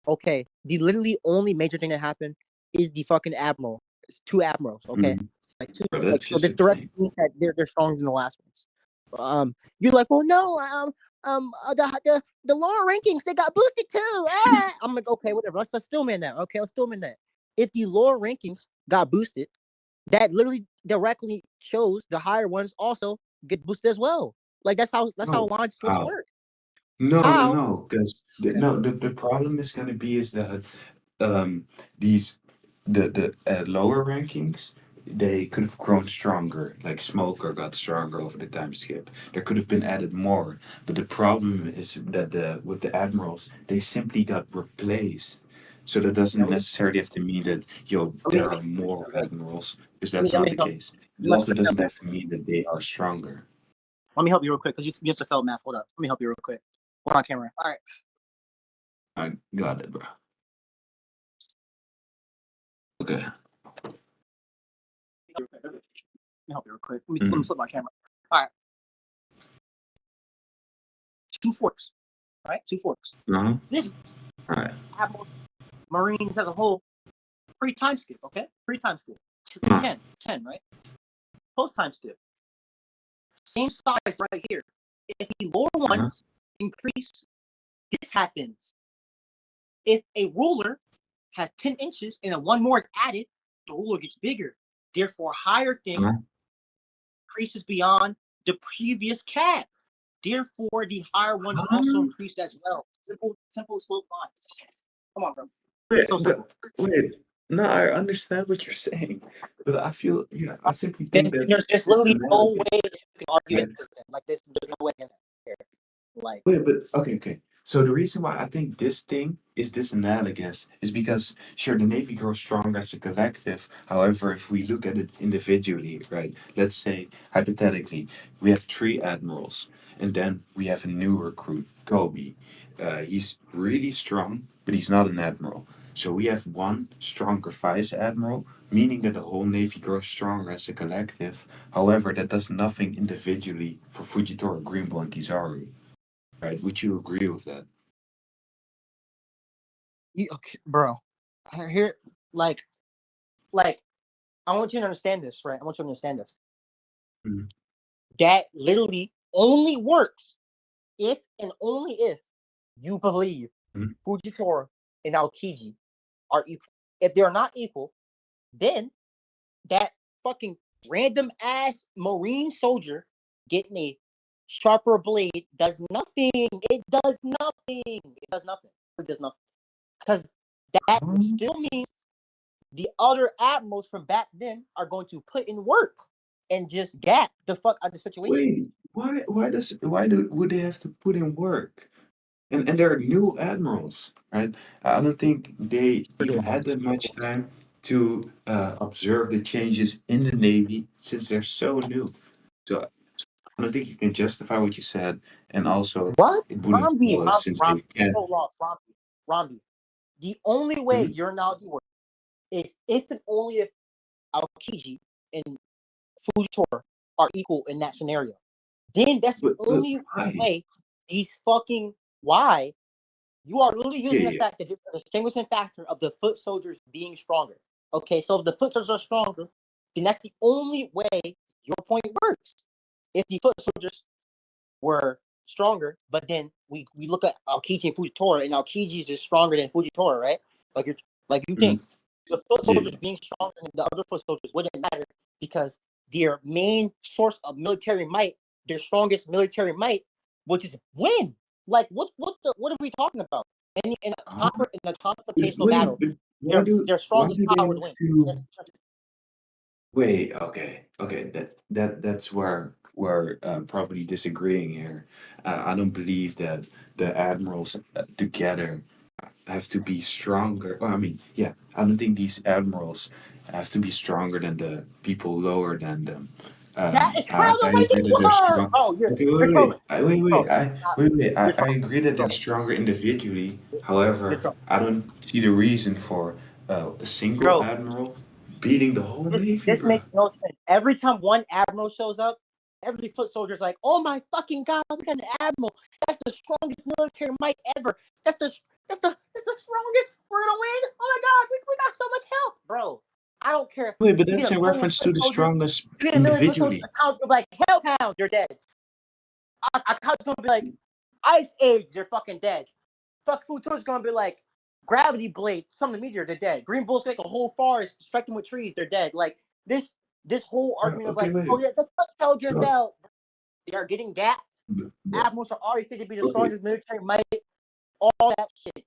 okay, the literally only major thing that happened is the fucking admiral. It's two admirals. Okay, Mhm. like two. But that's Like so, just this a directly thing. means that they're stronger than the last ones. You're like, well, no, the lower rankings they got boosted too. I'm like, okay, whatever. Let's still man that. Okay, let's still man that. If the lower rankings got boosted, that literally directly shows the higher ones also get boosted as well. Like that's how No, line slopes how? work. How? No, because Okay. the problem is gonna be is that um these the lower rankings they could have grown stronger like smoker got stronger over the time skip there could have been added more but the problem is that the with the admirals they simply got replaced so that doesn't Let me necessarily have to mean that there are more admirals because that's let not me the help. case it also doesn't have to mean that they are stronger. Let me help you real quick because you just felt math. Hold up. Let me help you real quick. Hold on camera. All right. I got it, bro. Okay. Let me help you real quick. Let me Mhm. flip my camera. All right. Two forks. All right. Two forks. Uh-huh. This All right. Admirals Marines as a whole pre-time skip. Okay. Pre-time skip. Uh-huh. 10, right? Post-time skip. Same size right here. If the lower Uh-huh. ones increase, this happens. If a ruler has 10 inches and then one more is added, the ruler gets bigger. Therefore, higher thing Uh-huh. increases beyond the previous cap. Therefore, the higher ones also Huh? increase as well. Simple slope lines. Come on, bro. Wait, It's so but simple. wait. No, I understand what you're saying, but I feel yeah. I simply think Then that's there's it's literally no analogous. way that you can argue Right? against this. Like there's no way in there. Like Wait, but okay. So the reason why I think this thing is disanalogous is because sure the Navy grows stronger as a collective. However, if we look at it individually, right? Let's say hypothetically, we have three admirals, and then we have a new recruit, Kobe. He's really strong, but he's not an admiral. So we have one stronger vice admiral, meaning that the whole Navy grows stronger as a collective. However, that does nothing individually for Fujitora, Greenbow, and Kizaru. Right? Would you agree with that? okay, bro. Here, like, like I want you to understand this, right? I want you to understand this. Mhm. That literally only works if and only if you believe Mhm. Fujitora and Aokiji are equal. If they're not equal, then that fucking random ass Marine soldier getting a sharper blade does nothing. It does nothing. It does nothing. It does nothing. Because that still means the other admirals from back then are going to put in work and just gap the fuck out of the situation. Wait, would they have to put in work? And they're new admirals, right? I don't think they even had that much time to observe the changes in the Navy since they're so new. So I don't think you can justify what you said, and also What? it wouldn't Rombey, follow since they can't. so long, Rombey. The only way Mhm. your analogy works is if and only if Aokiji and Fujitora are equal in that scenario. Then that's the But only why? way these fucking why you are literally Yeah, using the yeah. fact that there's a distinguishing factor of the foot soldiers being stronger. Okay, so if the foot soldiers are stronger, then that's the only way your point works. If the foot soldiers were stronger, but then we look at Aokiji and Fujitora, and Aokiji is just stronger than Fujitora, right? Like you think Mhm. the foot Yeah, soldiers being stronger than the other foot soldiers wouldn't matter because their main source of military might, their strongest military might, which is win. Like what are we talking about? uh, In a confrontational wait, battle, but their why strongest do they power would have win. to? That's, Wait, okay. That's where probably disagreeing here. I don't believe that the admirals together have to be stronger. I mean, yeah, I don't think these admirals have to be stronger than the people lower than them. that is part of I the way agree they that they're work. strong. Oh, Okay, you're trolling. You're trolling. I, You're I trolling. agree that You're they're trolling. stronger individually. You're However, trolling. I don't see the reason for a single Bro, admiral beating the whole navy, this bro. makes no sense. Every time one admiral shows up, every foot soldier's like, "Oh my fucking god, we got an admiral. That's the strongest military might ever. That's the strongest. We're gonna win. Oh my god, we got so much help, bro. I don't care. Wait, but You get that's a in million reference to foot the soldiers. strongest You get a million foot soldiers. individually. Account's gonna be like, hell pound, you're dead. Account's gonna be like, ice age, you're fucking dead. Fuck Futuro's gonna be like, gravity blade, summon a meteor, they're dead. Green Bull's make a whole forest, strike them with trees, they're dead. Like this whole argument of Okay, like, oh wait. yeah, the first soldier So, fell. They are getting gapped. but, Admirals are already said to be the okay, strongest military might, all that shit.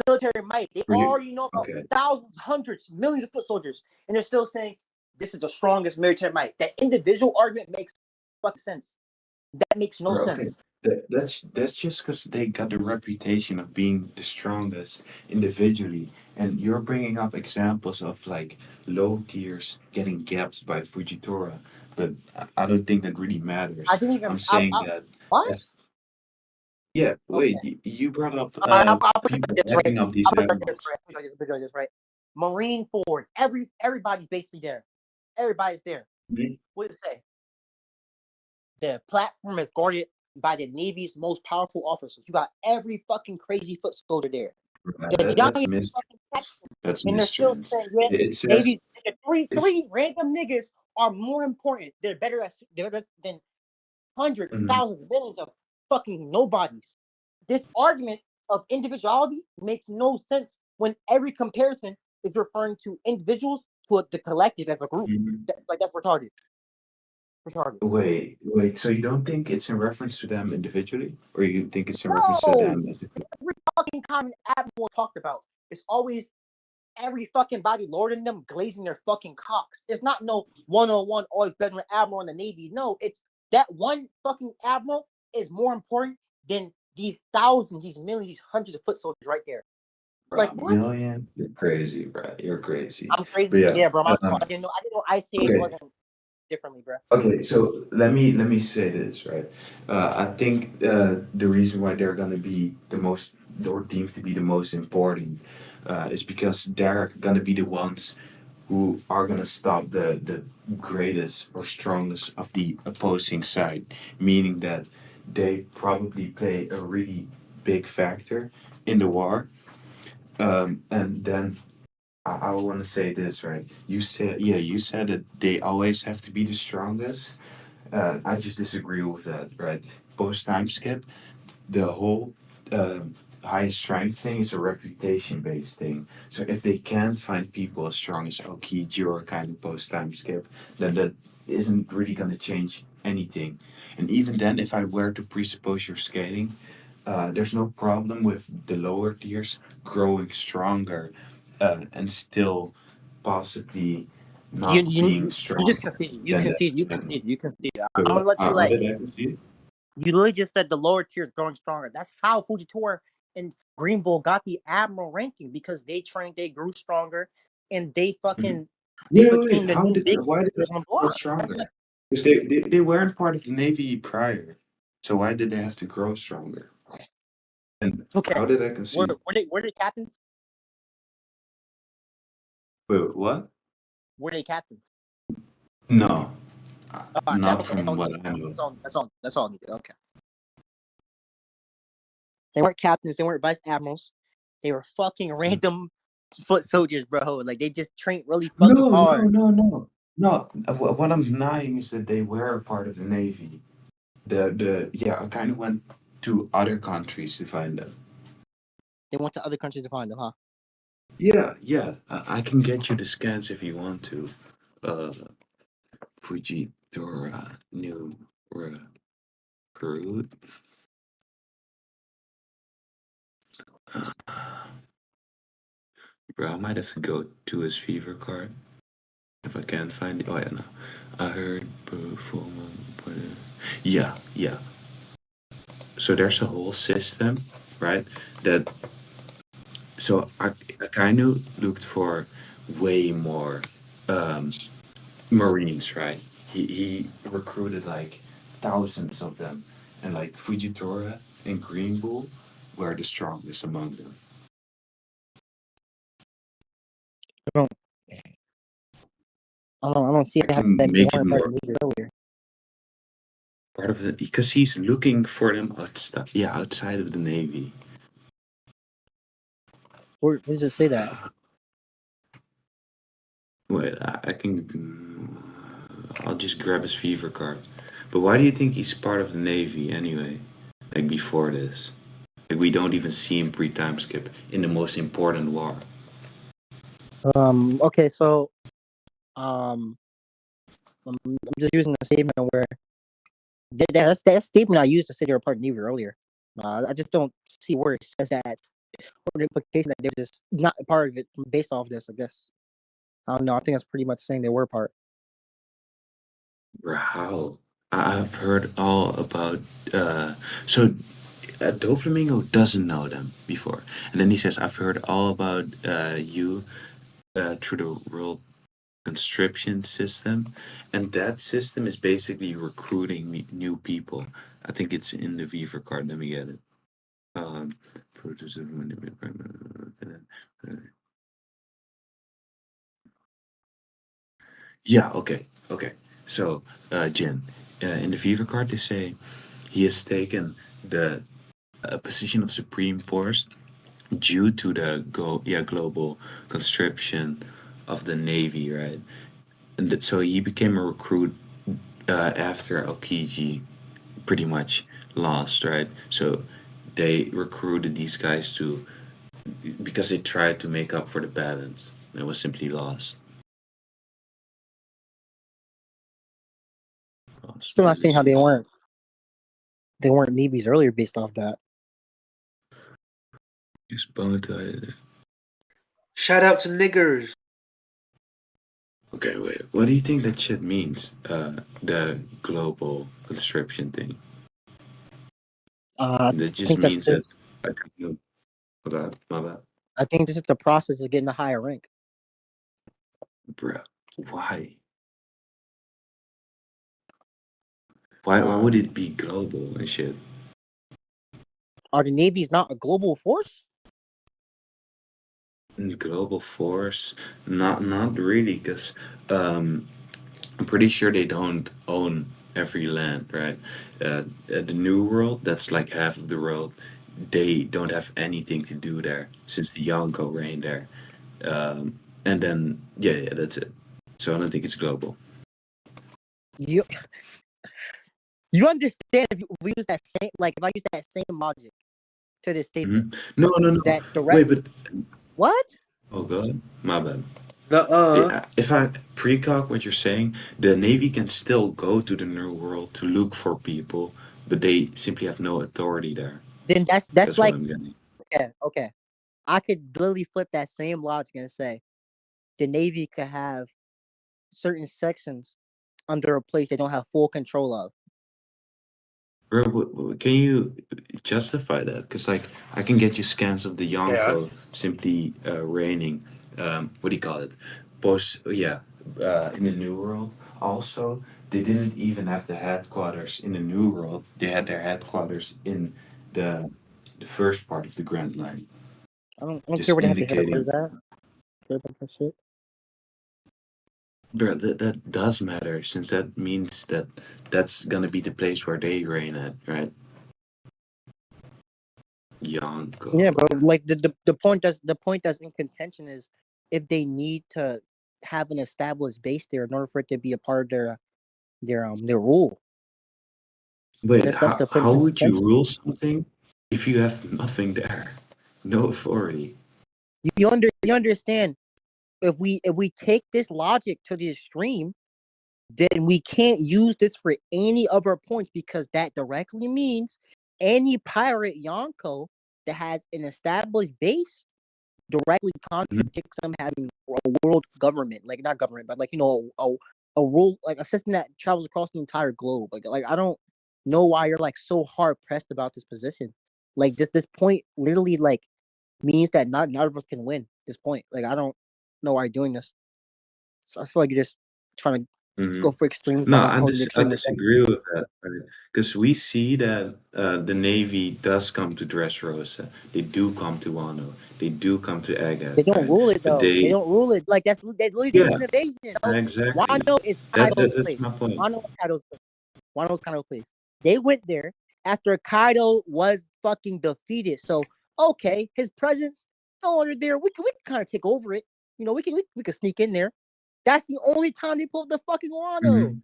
Military might. They for you, already know about okay. thousands, hundreds, millions of foot soldiers, and they're still saying this is the strongest military might. That individual argument makes fucking sense. That makes no Okay. sense. That's just because they got the reputation of being the strongest individually, and you're bringing up examples of like low tiers getting gapped by Fujitora, but I don't think that really I matters. didn't even. I'm saying that What? that's yeah. Wait, Okay. you brought up I'll put people it this gapping right. up these I'll put it this animals. right. I'll put it this right. Marine Ford. Everybody's basically there. Everybody's there. Mhm. What does it say? The platform is guarded by the Navy's most powerful officers. You got every fucking crazy foot soldier there. The That's giant fucking mistrends. captain. That's And they're still mistrends. saying, yeah, It says Navy, the three it's. three random niggas are more important. They're better than hundreds, Mhm. thousands, millions of fucking nobodies. This argument of individuality makes no sense when every comparison is referring to individuals to the collective as a group. Mhm. Like that's retarded. Retarded. Wait. So you don't think it's in reference to them individually, or you think it's in reference to No, them as a group? every fucking common admiral talked about. It's always every fucking body lording them, glazing their fucking cocks. It's not no 101 always better than admiral in the Navy. No, it's that one fucking admiral is more important than these thousands, these millions, these hundreds of foot soldiers right there. Like Bro, what? million? You're crazy, bro. You're crazy. I'm But crazy. yeah, Yeah, bro. I didn't know. I didn't know Ice Age okay, wasn't differently, bro. okay. So let me say this, right? I think the reason why they're gonna be the most, or deemed to be the most important, is because they're gonna be the ones who are gonna stop the greatest or strongest of the opposing side, meaning that they probably play a really big factor in the war. And then I want to say this, right? You said that they always have to be the strongest. I just disagree with that, right? Post time skip, the whole highest strength thing is a reputation based thing. So if they can't find people as strong as Aokiji or kind of post time skip, then isn't really going to change anything. And even then, if I were to presuppose you're scaling, there's no problem with the lower tiers growing stronger and still possibly You not you being you just stronger conceded. You than the. conceded. You Than, conceded. You conceded. wait, I'm gonna what? let you How like. did I concede? You literally just said the lower tier is growing stronger. That's how Fujitora and Green Bull got the Admiral ranking because they trained, they grew stronger, and Mhm. they Wait. became the How new did? big Why did they on the grow block. stronger? Because they weren't part of the Navy prior. So why did they have to grow stronger? And Okay, how did I concede? were they captains? Wait, what? Were they captains? No, All right, not okay, that's from all what needed. I know. That's all needed. Okay, they weren't captains. They weren't vice admirals. They were fucking random foot soldiers, bro. Like they just trained really fucking No, no, hard. no, no. No, what I'm denying is that they were a part of the Navy. Yeah, I kind of went to other countries to find them. They went to other countries to find them, huh? Yeah, yeah. I can get you the scans if you want to. Uh, Fujitora new recruit. Bro, I might have to go to his fever card if I can't find it. Oh yeah, no. I heard performance. Yeah, yeah. So there's a whole system, right? That so I kind of looked for way more um, Marines, right? He recruited like thousands of them, and like Fujitora and Green Bull were the strongest among them. I don't, I don't see I how can that they make it weren't part more of the league earlier. part of it because he's looking for them outside, yeah, outside of the Navy. Where does it say that? Wait, I can. I'll just grab his fever card. But why do you think he's part of the Navy anyway? Like before this, like we don't even see him pre-time skip in the most important war. Okay, so um, I'm just using a statement where that statement I used to say they were part of the Navy earlier. I just don't see where it says that or the implication that they're just not a part of it based off this. I guess I don't know. I think that's pretty much saying they were part. Bro, how? I've heard all about. So Doflamingo doesn't know them before, and then he says, "I've heard all about you through the world conscription system, and that system is basically recruiting new people. I think it's in the Viver card. Let me get it. Um, yeah, okay, okay. So, Jin, in the Viver card, they say he has taken the position of Supreme Force due to the global conscription of the Navy, right? And so he became a recruit after Aokiji pretty much lost, right? So they recruited these guys to because they tried to make up for the balance. It was simply lost. Lost Still not seeing how balance. they weren't Navies earlier based off that. It's bound to. Shout out to niggers. Okay, wait. What do you think that shit means? The global conscription thing. I That just think that's means that. just. I think, my bad, my bad. I think this is the process of getting a higher rank. Bruh, why? Why would Um, it be global and shit? are the Navies not a global force? Global force? Not really, because I'm pretty sure they don't own every land, right? The New World, that's like half of the world. They don't have anything to do there since the Yonko reign there. And then yeah, that's it. So I don't think it's global. You you understand if we use that same if I use that same logic to this statement No, no, no. that direct Wait, but what? oh god, my bad. Nuh-uh. If I precog what you're saying, the Navy can still go to the New World to look for people, but they simply have no authority there. Then that's That's what like, I'm getting. okay. I could literally flip that same logic and say the Navy could have certain sections under a place they don't have full control of. Bro, can you justify that? Because like I can get you scans of the Yeah. Yonko simply reigning. What do you call it? Post, yeah, in the New World. Also, they didn't even have the headquarters in the New World. They had their headquarters in the the first part of the Grand Line, I don't care just where they have their headquarters indicating. at. Care about that shit. Bro, that does matter since that means that that's gonna be the place where they reign at, right? Yeah, Yonko. but like the point that's in contention is if they need to have an established base there in order for it to be a part of their rule. Wait, That's the point how that's in would you contention. rule something if you have nothing there? No authority. You understand if we take this logic to the extreme, then we can't use this for any other points because that directly means any pirate Yonko that has an established base directly Mhm. contradicts them having a world government, like not government, but like a rule, like a system that travels across the entire globe. Like I don't know why you're like so hard pressed about this position. Like this point literally like means that not none of us can win this point. Like I don't know why you're doing this. So I feel like you're just trying to go Mhm. for extremes No, by not pulling the I extreme yourself. disagree with that, right? Because we see that the Navy does come to Dressrosa. They do come to Wano. They do come to They Agate, don't right? rule it But though. They they, don't rule it. Like that's literally yeah, an invasion. So exactly. Wano is Kaido's That's place. my point. Wano is Kaido's place. Wano's Kaido's place. They went there after Kaido was fucking defeated. So okay, his presence no longer there. We can kind of take over it. We can sneak in there. That's the only time they pulled the fucking Wano. Hmm.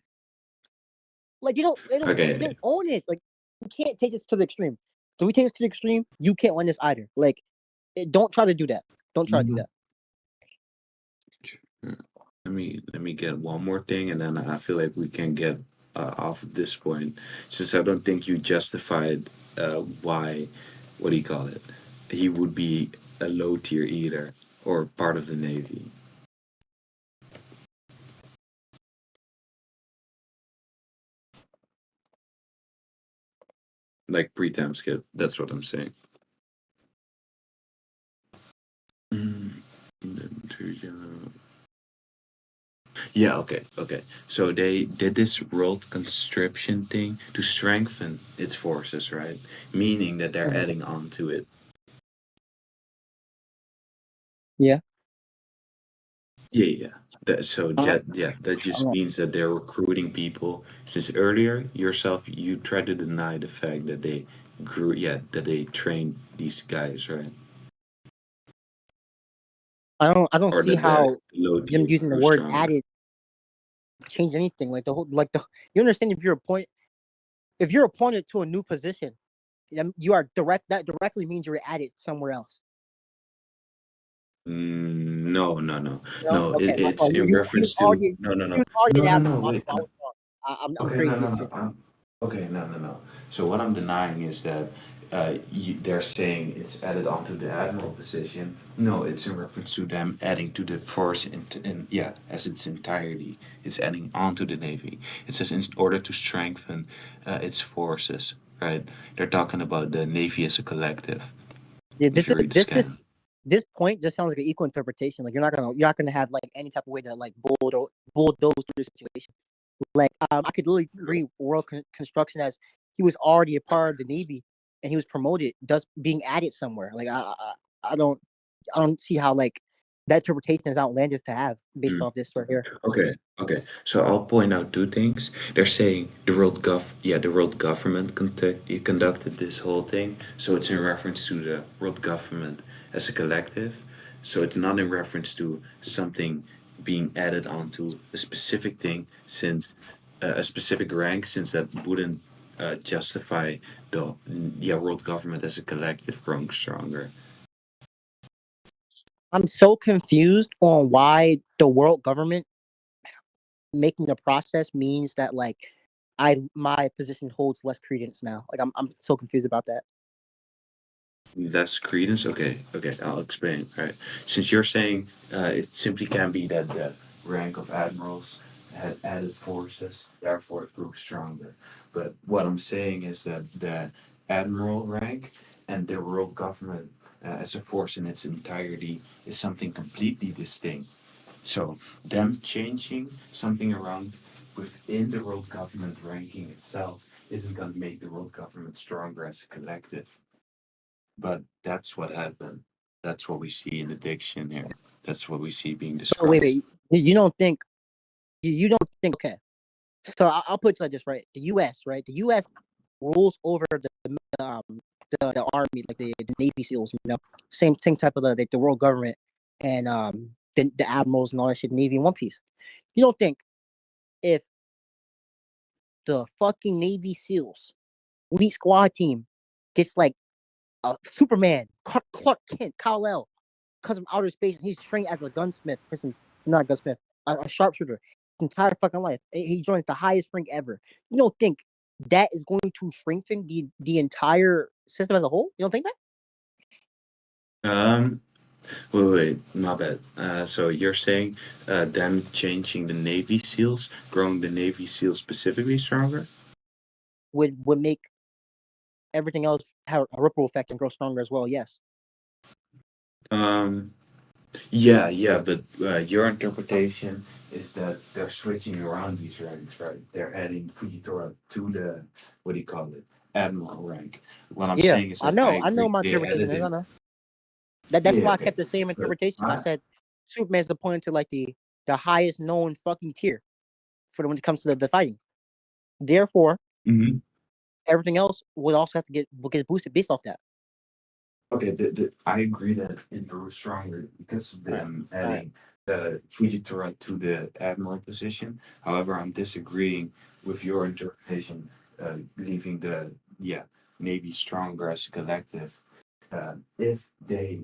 Like they don't Okay. own it. Like you can't take this to the extreme. So we take this to the extreme, you can't win this either. Like don't try to do that. Don't try to do Mhm. that. Let me get one more thing, and then I feel like we can get off of this point, since I don't think you justified why, what do you call it? He would be a low tier either, or part of the Navy, like pre-time skip. That's what I'm saying. Mm, yeah, okay, okay. So they did this world conscription thing to strengthen its forces, right? Meaning that they're Mhm. adding on to it. Yeah. Yeah, yeah. Uh, That just means that they're recruiting people. Since earlier yourself, you tried to deny the fact that they that they trained these guys, right? I don't Or see that the how low them tier using the grew word stronger. added change anything. Like the you understand if you're appointed to a new position, you are that directly means you're added somewhere else. No, no, no, No? no. Okay, my It's fault. in He was reference to arguing no, no, he no, was arguing no, no, that no. my Wait. fault. I was wrong. I'm Okay, no, crazy no, as no. shit. Okay, no, no, no. So what I'm denying is that they're saying it's added onto the admiral position. No, it's in reference to them adding to the force yeah, as its entirety. It's adding onto the navy. It says in order to strengthen its forces. Right? They're talking about the navy as a collective. Yeah, If you read the scan. this point just sounds like an equal interpretation. Like you're not gonna have like any type of way to like bulldoze through the situation. Like I could literally read world construction as he was already a part of the navy and he was promoted, thus being added somewhere. Like I don't see how like that interpretation is outlandish to have based off this right here. Okay, okay. So I'll point out two things. They're saying the world government conducted this whole thing. So it's in reference to the world government as a collective. So it's not in reference to something being added onto a specific thing, since a specific rank, since that wouldn't justify the world government as a collective growing stronger. I'm so confused on why the world government making the process means that like my position holds less credence now. Like I'm so confused about that. That's credence. Okay, okay, I'll explain. All right, since you're saying it simply can't be that the rank of admirals had added forces, therefore it grew stronger. But what I'm saying is that the admiral rank and the world government as a force in its entirety is something completely distinct. So them changing something around within the world government ranking itself isn't going to make the world government stronger as a collective. But that's what happened. That's what we see in the dictionary. That's what we see being So wait, described. wait, you don't think you don't think okay? So I'll put it like this, right? The U.S. right? The U.S. rules over um the army, like the Navy SEALs, same type of the world government and the admirals and all that shit, Navy and One Piece. You don't think if the fucking Navy SEALs elite squad team gets like a Superman, Clark Kent, Kal-El, comes from outer space and he's trained as a gunsmith, not a gunsmith, a sharpshooter, his entire fucking life. He joins the highest rank ever. You don't think that is going to strengthen the entire system as a whole? You don't think that? Um, wait, my bad. So you're saying them changing the Navy SEALs, growing the Navy SEALs specifically stronger? Would make everything else have a ripple effect and grow stronger as well? Yes. Um, yeah, yeah, but your interpretation is that they're switching around these ranks, right? They're adding Fujitora to the, what do you call it, admiral rank. What I'm Yeah, saying is I that I know. I know agree. my They interpretation added is. I in. know. That's Yeah, why I okay. kept the same But interpretation. I my, said Superman's the point to like the highest known fucking tier for when it comes to the fighting. Therefore, mhm. everything else would also have to get boosted based off that. Okay, I agree that it grew stronger because of All right. them All right. adding the Fujitora to the admiral position. However, I'm disagreeing with your interpretation, leaving the Navy stronger as a collective. If they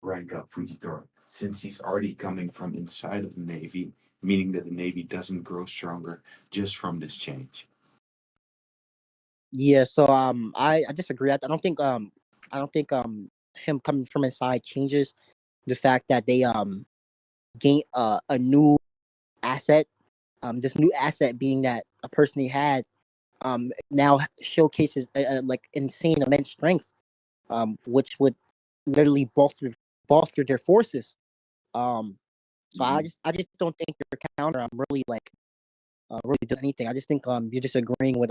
rank up Fujitora, since he's already coming from inside of the Navy, meaning that the Navy doesn't grow stronger just from this change. Yeah. So I disagree. I don't think him coming from inside changes the fact that they gain a new asset. This new asset being that a person he had now showcases like insane immense strength, which would literally bolster their forces. Um, so Mhm. I just don't think your counter really like really does anything. I just think you're disagreeing with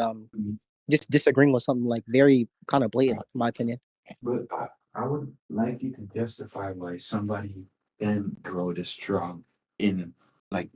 just disagreeing with something like very kind of blatant, in my opinion. But I would like you to justify why somebody can grow this strong in like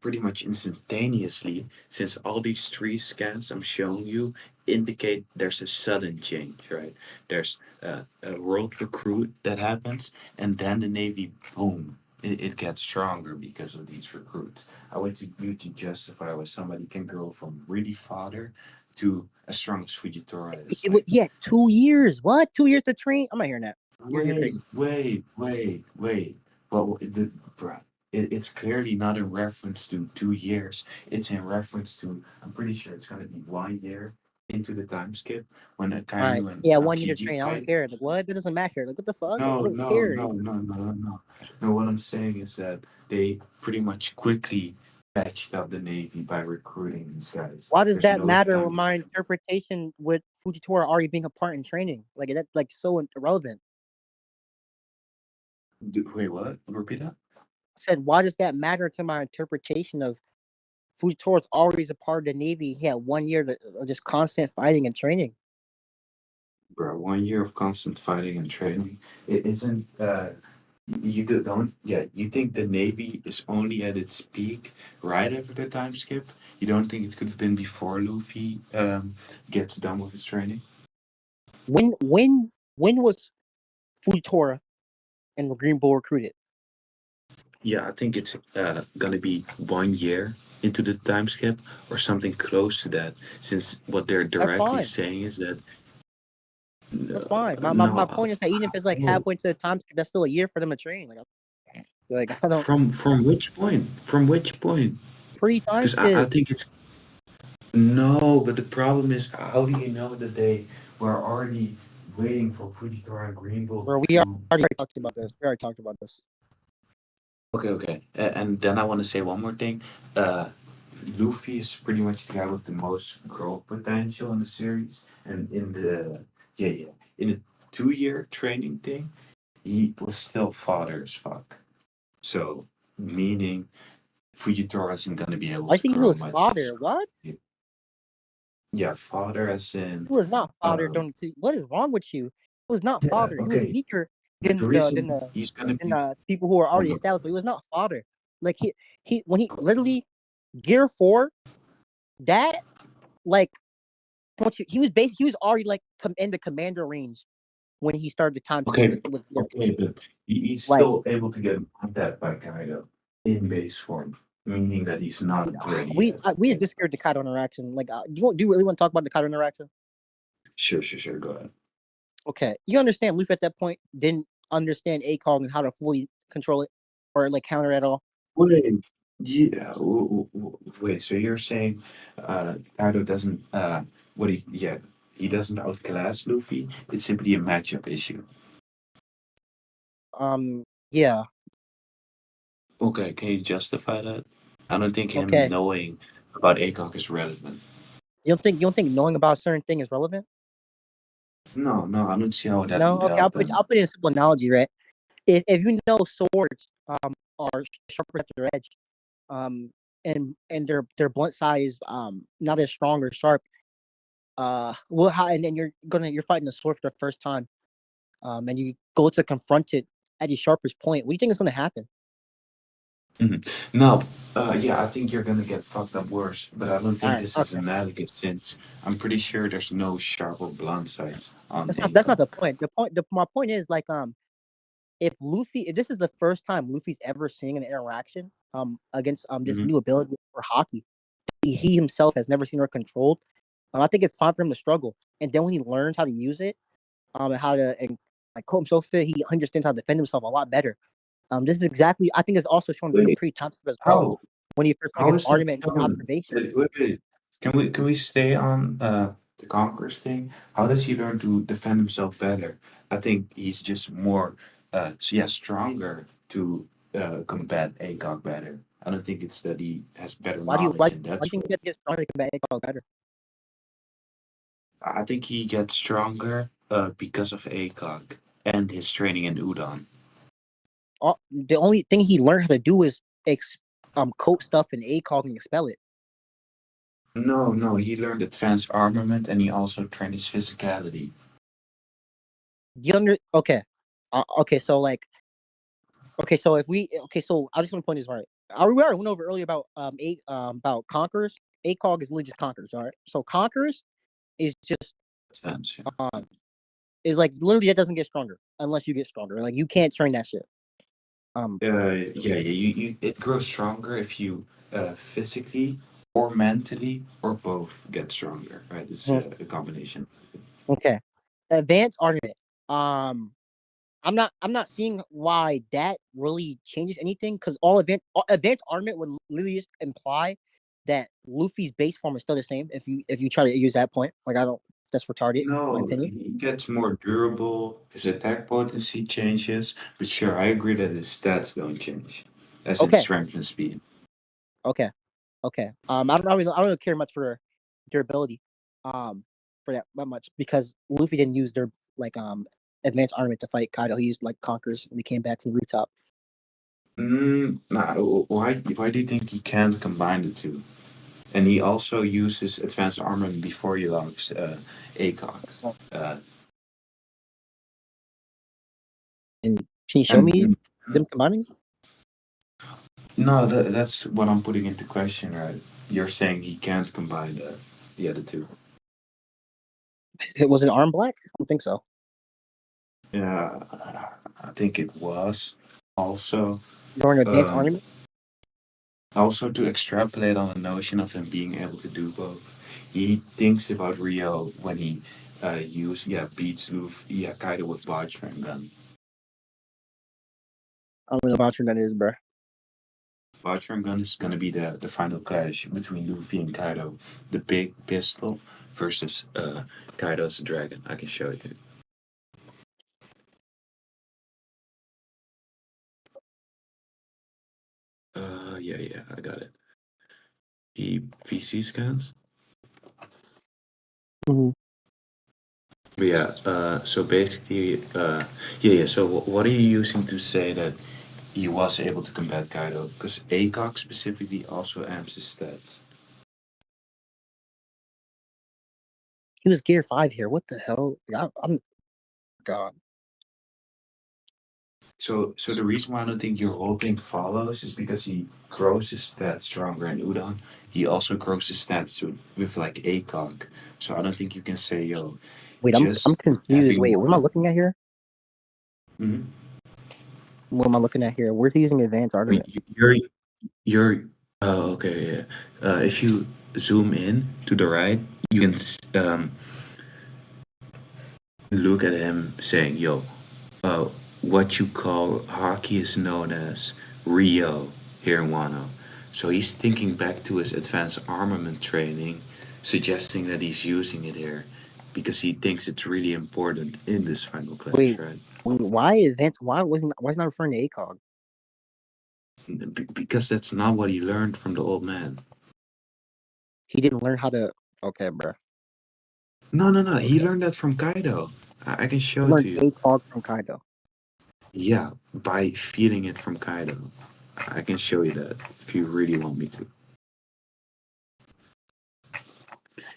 pretty much instantaneously, since all these three scans I'm showing you indicate there's a sudden change, right? There's a world recruit that happens, and then the Navy, boom, it gets stronger because of these recruits. I want you to justify why somebody can grow from really fodder to as strong as Fujitora is. Like, Yeah, 2 years. What? 2 years to train? I'm not hearing that. You're wait, crazy. wait, wait, wait. Well, bruh, it's clearly not in reference to 2 years. It's in reference to, I'm pretty sure it's going to be 1 year into the time skip when All right. Akainu and Yeah, 1 year to Aokiji train. I don't fight. care. Like, what? That doesn't matter. Like, what the fuck? I No, don't no, care. no, no, no, no, no. No, what I'm saying is that they pretty much quickly patched up the Navy by recruiting these guys. Why does There's that no matter with time. my interpretation with Fujitora already being a part in training? Like, that's like so irrelevant. Wait, what? Repeat that? I said, why does that matter to my interpretation of Fujitora's always a part of the Navy? He had 1 year of just constant fighting and training. Bro, 1 year of constant fighting and training. It isn't. Don't. Yeah, you think the Navy is only at its peak right after the time skip? You don't think it could have been before Luffy gets done with his training? When was Fujitora and Green Bull recruited? Yeah, I think it's gonna be 1 year into the time skip or something close to that. Since what they're That's directly fine. saying is that That's fine. My No, point is that even if it's like no. halfway into the time skip, that's still a year for them to train. Like I don't From which point? From which point? pre time Because I skip. think it's no, but the problem is, how do you know that they were already waiting for Fujitora and Greenville Bro, we to? already talked about this. We already talked about this. Okay, okay. And then I want to say one more thing. Uh, Luffy is pretty much the guy with the most growth potential in the series, and in the in the 2 year training thing, he was still fodder as fuck. So meaning Fujitora isn't gonna be able I to think he grow was much. fodder. What? Yeah, fodder as in He was not fodder. um Don't. What is wrong with you? He was not yeah, fodder. He was okay. weaker The reason he's gonna than be the people who are oh, already established. But he was not fodder. Like he when he literally Gear 4 that like he was basically he was already like in the commander range when he started the time skip okay, with Gear 4. okay, but he's Like still able to get contact by Kaido in base form, meaning that he's not ready yet. we just disappeared the Kaido interaction. Like do you really want to talk about the Kaido interaction? Sure, go ahead. Okay, you understand Luffy at that point didn't understand ACOG and how to fully control it or like counter at all. Wait, yeah, wait, so you're saying Kaido doesn't what he doesn't outclass Luffy, it's simply a matchup issue. Yeah. Okay, can you justify that? I don't think him Okay. knowing about ACOG is relevant. You don't think knowing about a certain thing is relevant? No, I don't see how that No. would Okay. help him. I'll put it in a simple analogy, right? If you know swords are sharper at their edge, um and their blunt size not as strong or sharp, well how and then you're fighting the sword for the first time, and you go to confront it at its sharpest point. What do you think is gonna happen? No, yeah, I think you're gonna get fucked up worse, but I don't All think right. this is Okay. analogous since I'm pretty sure there's no sharp or blunt sides on That's not ACOG. the point. My point is like if this is the first time Luffy's ever seeing an interaction against this Hmm. new ability for hockey, he himself has never seen or controlled. I think it's time for him to struggle, and then when he learns how to use it, and how to and like coat himself fit, he understands how to defend himself a lot better. This is exactly I think it's also shown during the Wait, pre-time skip as well how? when he first How gets is that ornament and shown? observation. Wait. Can we stay on the Conquerors thing? How does he learn to defend himself better? I think he's just more stronger to combat ACOG better. I don't think it's that he has better knowledge in Why that do you think sort. he has to get stronger to combat ACOG better? I think he gets stronger because of ACOG and his training in Udon. The only thing he learned how to do is coat stuff in ACOG and expel it. No, he learned advanced armament and he also trained his physicality. Okay, okay, so like so I just want to point this right. We already went over earlier about conquerors. ACOG is literally just conquerors, all right. So conquerors is just Advanced, yeah. um is like literally that doesn't get stronger unless you get stronger. Like you can't train that shit. Um, It grows stronger if you physically or mentally or both get stronger, right? It's mhm, a combination. okay. Advanced argument. Um, I'm not seeing why that really changes anything because advanced argument would literally just imply that Luffy's base form is still the same. If you try to use that point, like I don't, that's retarded, in my No, opinion. he gets more durable, his attack potency changes, but sure, I agree that his stats don't change, as in Okay, strength and speed. okay, okay. I don't care much for durability, for that much because Luffy didn't use their like advanced armament to fight Kaido. He used like conquerors when he came back from the rooftop. Nah, why do you think he can't combine the two? And he also uses advanced armor before he locks ACOG. So, Uh, and can you show and me them combining? no, that's what I'm putting into question, right? You're saying he can't combine the other two. It was an arm black. I don't think so. Yeah, I think it was also During advanced um, armament. also to extrapolate on the notion of him being able to do both. He thinks about Rio when he beats Luffy, Kaido with Bajran gun. I don't know about you that is, bro. Bajran gun is gonna be the final clash between Luffy and Kaido. The big pistol versus Kaido's dragon. I can show you. Yeah, I got it. He VC scans. Mhm. But yeah, so basically, So what are you using to say that he was able to combat Kaido? Because ACOG specifically also amps his stats. He was Gear 5 here. What the hell? I'm God. So the reason why I don't think your whole thing follows is because he grows his stats stronger in Udon. He also grows his stats with like ACOG. So I don't think you can say, yo, Wait, I'm just confused. having Wait, more. what am I looking at here? Mhm. What am I looking at here? Where's he using advanced argument? You're okay, yeah. If you zoom in to the right, you can look at him saying, yo, uh, what you call hockey is known as Rio here in Wano. So he's thinking back to his advanced armament training, suggesting that he's using it here because he thinks it's really important in this final Wait, clash, right? why advanced? Why is not referring to ACOG? Because that's not what he learned from the old man. He didn't learn how to. Okay, bro. No. He Okay, learned that from Kaido. I can he show it learned to you. ACOG from Kaido. Yeah, by feeling it from Kaido. I can show you that if you really want me to.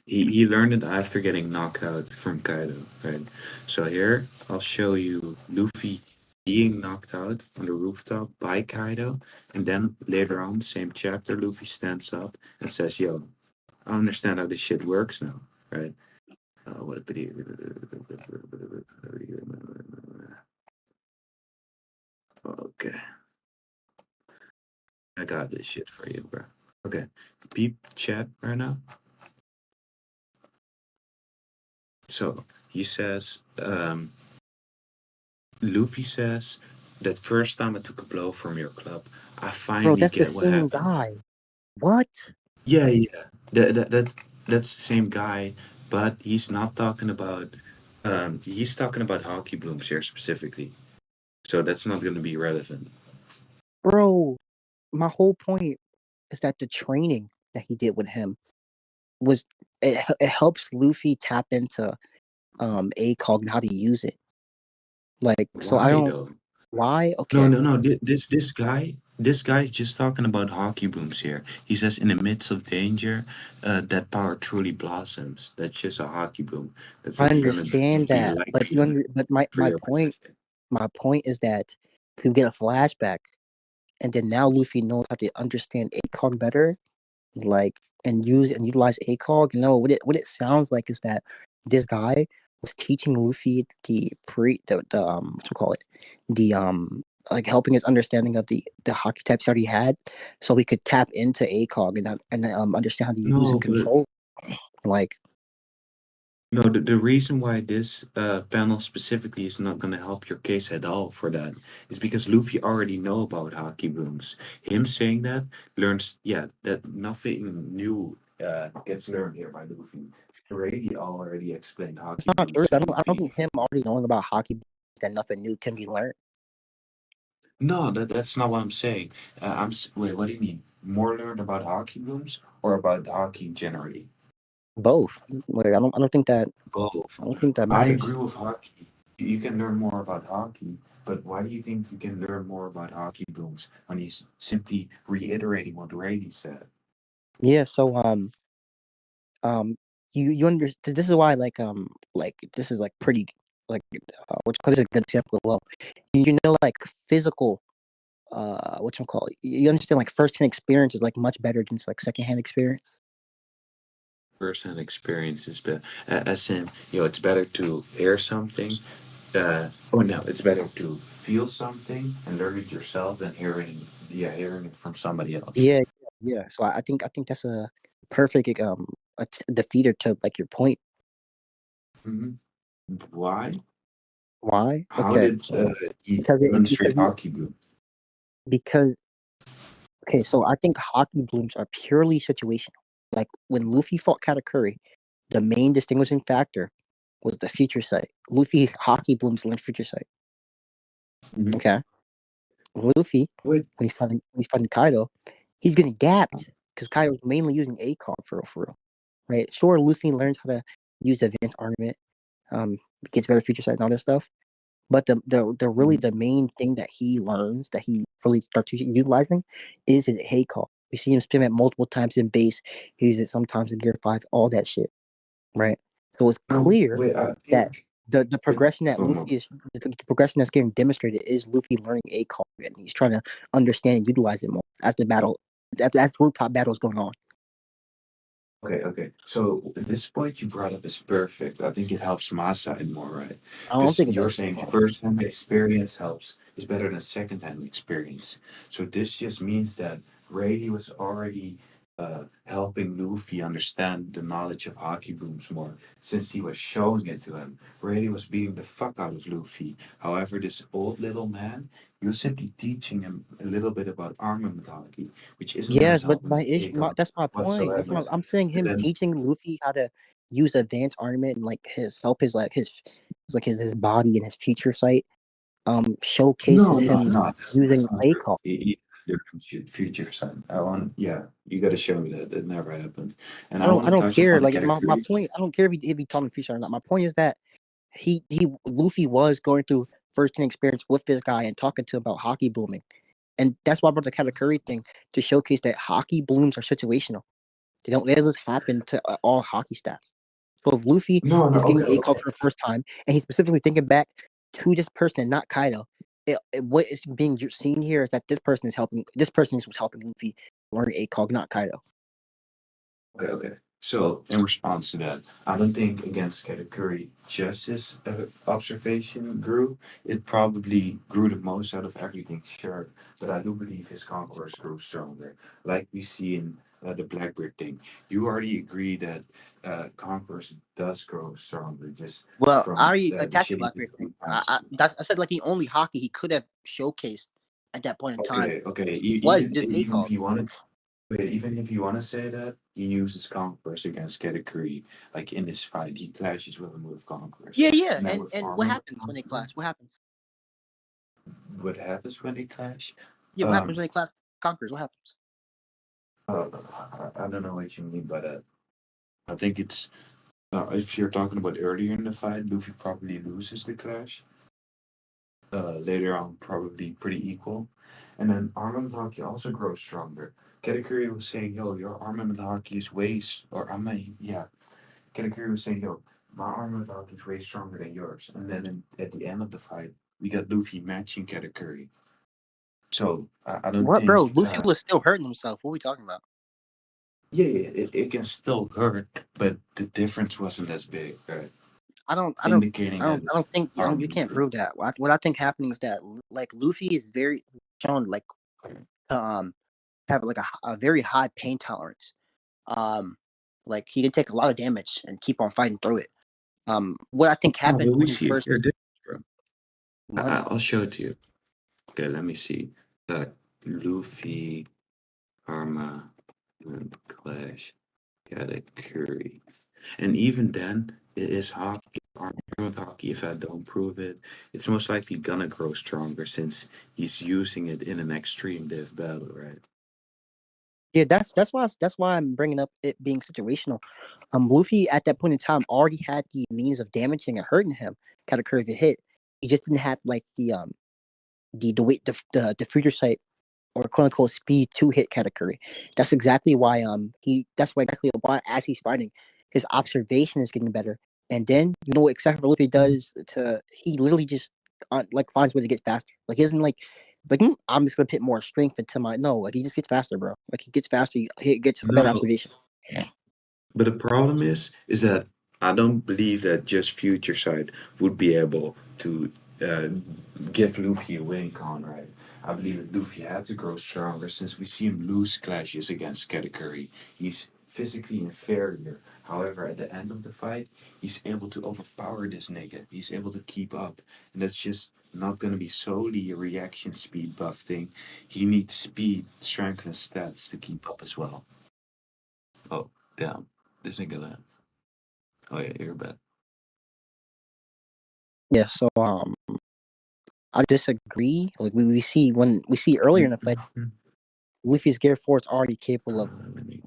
He learned it after getting knocked out from Kaido, right? So here I'll show you Luffy being knocked out on the rooftop by Kaido, and then later on, same chapter, Luffy stands up and says, "Yo, I understand how this shit works now, right?" What Okay, I got this shit for you, bro. Okay, peep chat right now. So he says, Luffy says, that first time I took a blow from your club, I Bro, finally that's the get what same happened. guy. What? Yeah. That's the same guy, but he's not talking about. He's talking about hockey blooms here specifically, so that's not going to be relevant. Bro, my whole point is that the training that he did with him was it helps Luffy tap into ACOG and how to use it. Like, so I Why don't. though? Why? No, Okay. no, no. This guy's just talking about hockey blooms here. He says, in the midst of danger, that power truly blossoms. That's just a hockey bloom. That's I not gonna understand be that, but likely enough but for your perception. my point is that we get a flashback, and then now Luffy knows how to understand ACOG better, like and use and utilize ACOG. No, what it sounds like is that this guy was teaching Luffy the what you call it, the like helping his understanding of the hockey types that he had, so we could tap into ACOG and understand how to use No, and but control. Like, no, the reason why this panel specifically is not going to help your case at all for that is because Luffy already know about hockey blooms. Him saying that learns, that nothing new gets learned here by Luffy. Already explained it's hockey not blooms true. to I don't Luffy. think him already knowing about hockey that nothing new can be learned. No, that's not what I'm saying. Wait, what do you mean? More learned about hockey blooms or about hockey generally? Both. Like, Both. I don't think that I matters. agree with hockey. You can learn more about hockey, but why do you think you can learn more about hockey blooms when he's simply reiterating what Rady said? Yeah. So um you understand. This is why like this is like pretty like which is a good example. Well, you know, like physical what you call it. You understand like first hand experience is like much better than like second hand experience. First-hand experiences, but as in, it's better to hear something. No, it's better to feel something and learn it yourself than hearing it from somebody else. Yeah, yeah. So I think that's a perfect defeater to like your point. Hmm. Why? Why? How Okay, did he because demonstrate hockey blue? because okay, so I think hockey blooms are purely situational. Like when Luffy fought Katakuri, the main distinguishing factor was the future sight. Luffy hockey blooms learned future sight. Mhm. Okay, Luffy Wait. when he's fighting Kaido, he's getting gapped because Kaido's mainly using ACOG for real, right? Sure, Luffy learns how to use the advanced armament, gets better future sight and all this stuff. But the really the main thing that he learns that he really starts utilizing is his ACOG. We see him spin it multiple times in base. He uses it sometimes in Gear 5, all that shit, right? So it's No, clear wait. I that think the it. progression that Oh no. Luffy is the progression that's getting demonstrated is Luffy learning ACOG and he's trying to understand and utilize it more as the battle as rooftop battle is going on. Okay. So this point you brought up is perfect. I think it helps my side more, right? I don't Because think it you're does. saying first-hand experience helps is better than second-hand experience. So this just means that Rady was already helping Luffy understand the knowledge of hockey booms more, since he was showing it to him. Rady was beating the fuck out of Luffy. However, this old little man, he was simply teaching him a little bit about armament hockey, which isn't gonna Yes, but help him that's my point. whatsoever. I'm saying And him then teaching Luffy how to use advanced armament and like his body and his future sight no, showcases no, him no, that's using not true. ACOG. Future son. I want, yeah, you got to show me that that never happened. And I I want to don't touch care. upon the Like my category. point, I don't care if he taught him future or not. My point is that he Luffy was going through first hand experience with this guy and talking to him about hockey blooming. And that's why I brought the Katakuri thing to showcase that hockey blooms are situational. They don't just happen to all hockey stats. So if Luffy No, no, is getting okay, ACOG okay. for the first time, and he's specifically thinking back to this person and not Kaido, what is being seen here is that this person was helping Luffy learn ACOG, not Kaido. Okay. So, in response to that, I don't think against Katakuri just his observation grew. It probably grew the most out of everything, sure. But I do believe his conquest grew stronger. Like we see in the Blackbeard thing. You already agree that conquest does grow stronger just Well, I from already the attacked the shitty Blackbeard thing. past. I said like the only hockey he could have showcased at that point in time Okay. was Even just even ACOG. if you want Wait, even if you want to say that, he uses Conquerors against Katakuri. Like in this fight, he clashes with him with Conquerors. Yeah, And then with and what Armor, happens when they clash? What happens? what happens when they clash? Yeah, what happens Um, when they clash conquerors? What happens? I don't know what you mean by that. I think it's if you're talking about earlier in the fight, Luffy probably loses the clash. Later on, probably pretty equal. And then armament hockey also grows stronger. Katakuri was saying, "Yo, your armament hockey is or I mean, yeah." Katakuri was saying, "Yo, my armor dog is way stronger than yours." And then at the end of the fight, we got Luffy matching Katakuri. So I don't What, bro? think, Luffy was still hurting himself. What are we talking about? it can still hurt, but the difference wasn't as big, right? I don't, I don't, Indicating I that don't, I his don't think you armor can't grew. prove that. What I think happening is that like Luffy is very shown like um have like a very high pain tolerance. Um, like he can take a lot of damage and keep on fighting through it. What I think No, happened but we when he see a first clear difference, bro. what I'll show it to you. Okay, let me see. Uh, Luffy, Arma, and Clash, Katakuri. And even then, it is hockey, armored hockey. If I don't prove it, it's most likely gonna grow stronger since he's using it in an extreme div battle, right? yeah, that's why I'm bringing up it being situational. Luffy at that point in time already had the means of damaging and hurting him. Katakuri if it hit. He just didn't have like the weight the future sight or quote unquote speed to hit Katakuri. That's exactly why exactly why as he's fighting, his observation is getting better. And then you know what except for Luffy does to he literally just like finds a way to get faster. Like he doesn't I'm just gonna put more strength into my no, like he just gets faster, bro. Like he gets faster, he gets a better No, observation. but the problem is that I don't believe that just Future Sight would be able to uh, give Luffy a win con, right? I believe that Luffy had to grow stronger since we see him lose clashes against Katakuri. He's physically inferior. However, at the end of the fight, he's able to overpower this nigga. He's able to keep up. And that's just not going to be solely a reaction speed buff thing. He needs speed, strength, and stats to keep up as well. Oh, damn. This nigga left. Oh, yeah, you're back. Yeah, so I disagree. Like we see earlier in the fight, Luffy's Gear 4 is already capable of Let me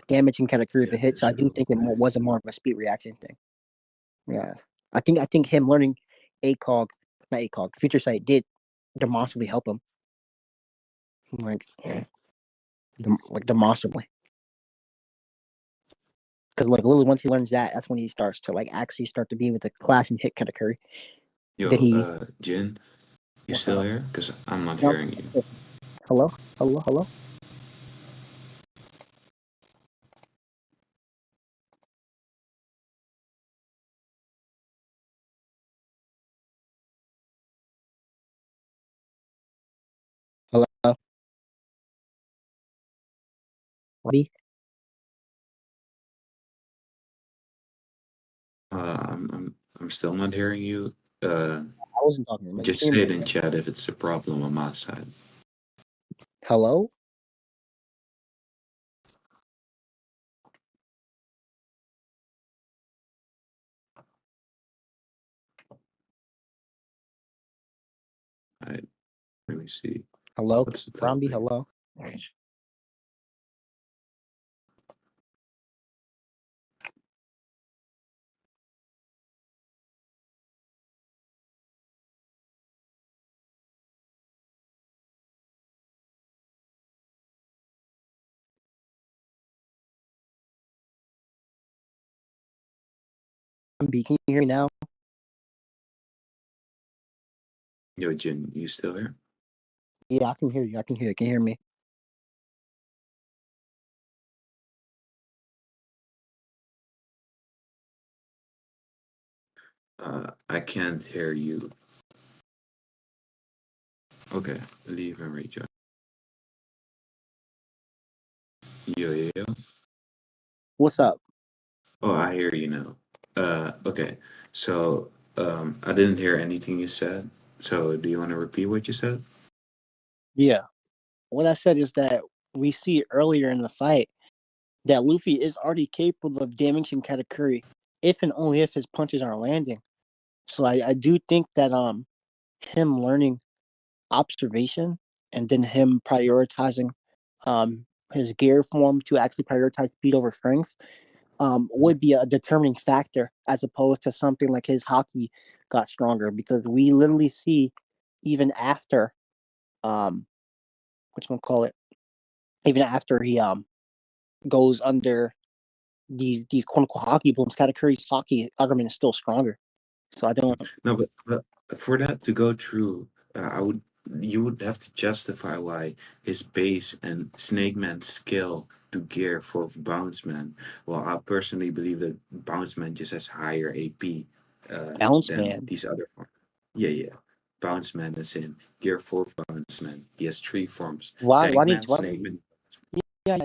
damaging Katakuri if it get hits. So this I do real think it quick. was a more of a speed reaction thing. Yeah, I think him learning ACOG, not ACOG, Future Sight did demonstrably help him. Like, demonstrably. Because like literally once he learns that, that's when he starts to like actually start to be able to clash and hit Katakuri. Then Yo, he Jin, you what's still up? here? Because I'm not No, hearing you. hello, hello, hello. Hello, Robbie? I'm still not hearing you. I wasn't talking to him. Just Hear say me. it in chat if it's a problem on my side. Hello? Alright, let me see. Hello? What's the Rombey, topic? hello? Rombey, can you hear me now? Yo, Jin, you still here? Yeah, I can hear you. I can hear you. Can you hear me? I can't hear you. Okay, leave and rejoin. Yo. What's up? Oh, I hear you now. Okay. So, I didn't hear anything you said. So, do you want to repeat what you said? Yeah. What I said is that we see earlier in the fight that Luffy is already capable of damaging Katakuri if and only if his punches are landing. So I do think that him learning observation and then him prioritizing his gear form to actually prioritize speed over strength would be a determining factor as opposed to something like his hockey got stronger, because we literally see even after which one call it even after he goes under these quote unquote hockey booms, Katakuri's hockey argument is still stronger. So I don't. No, but for that to go through, you would have to justify why his base and Snake Man's skill to gear for Bounce Man. Well, I personally believe that Bounce Man just has higher AP Bounce than Man. these other forms. Yeah. Bounce Man is in Gear 4 Bounce Man. He has three forms. Why? Why Tank did? Man, Why, Snake Man.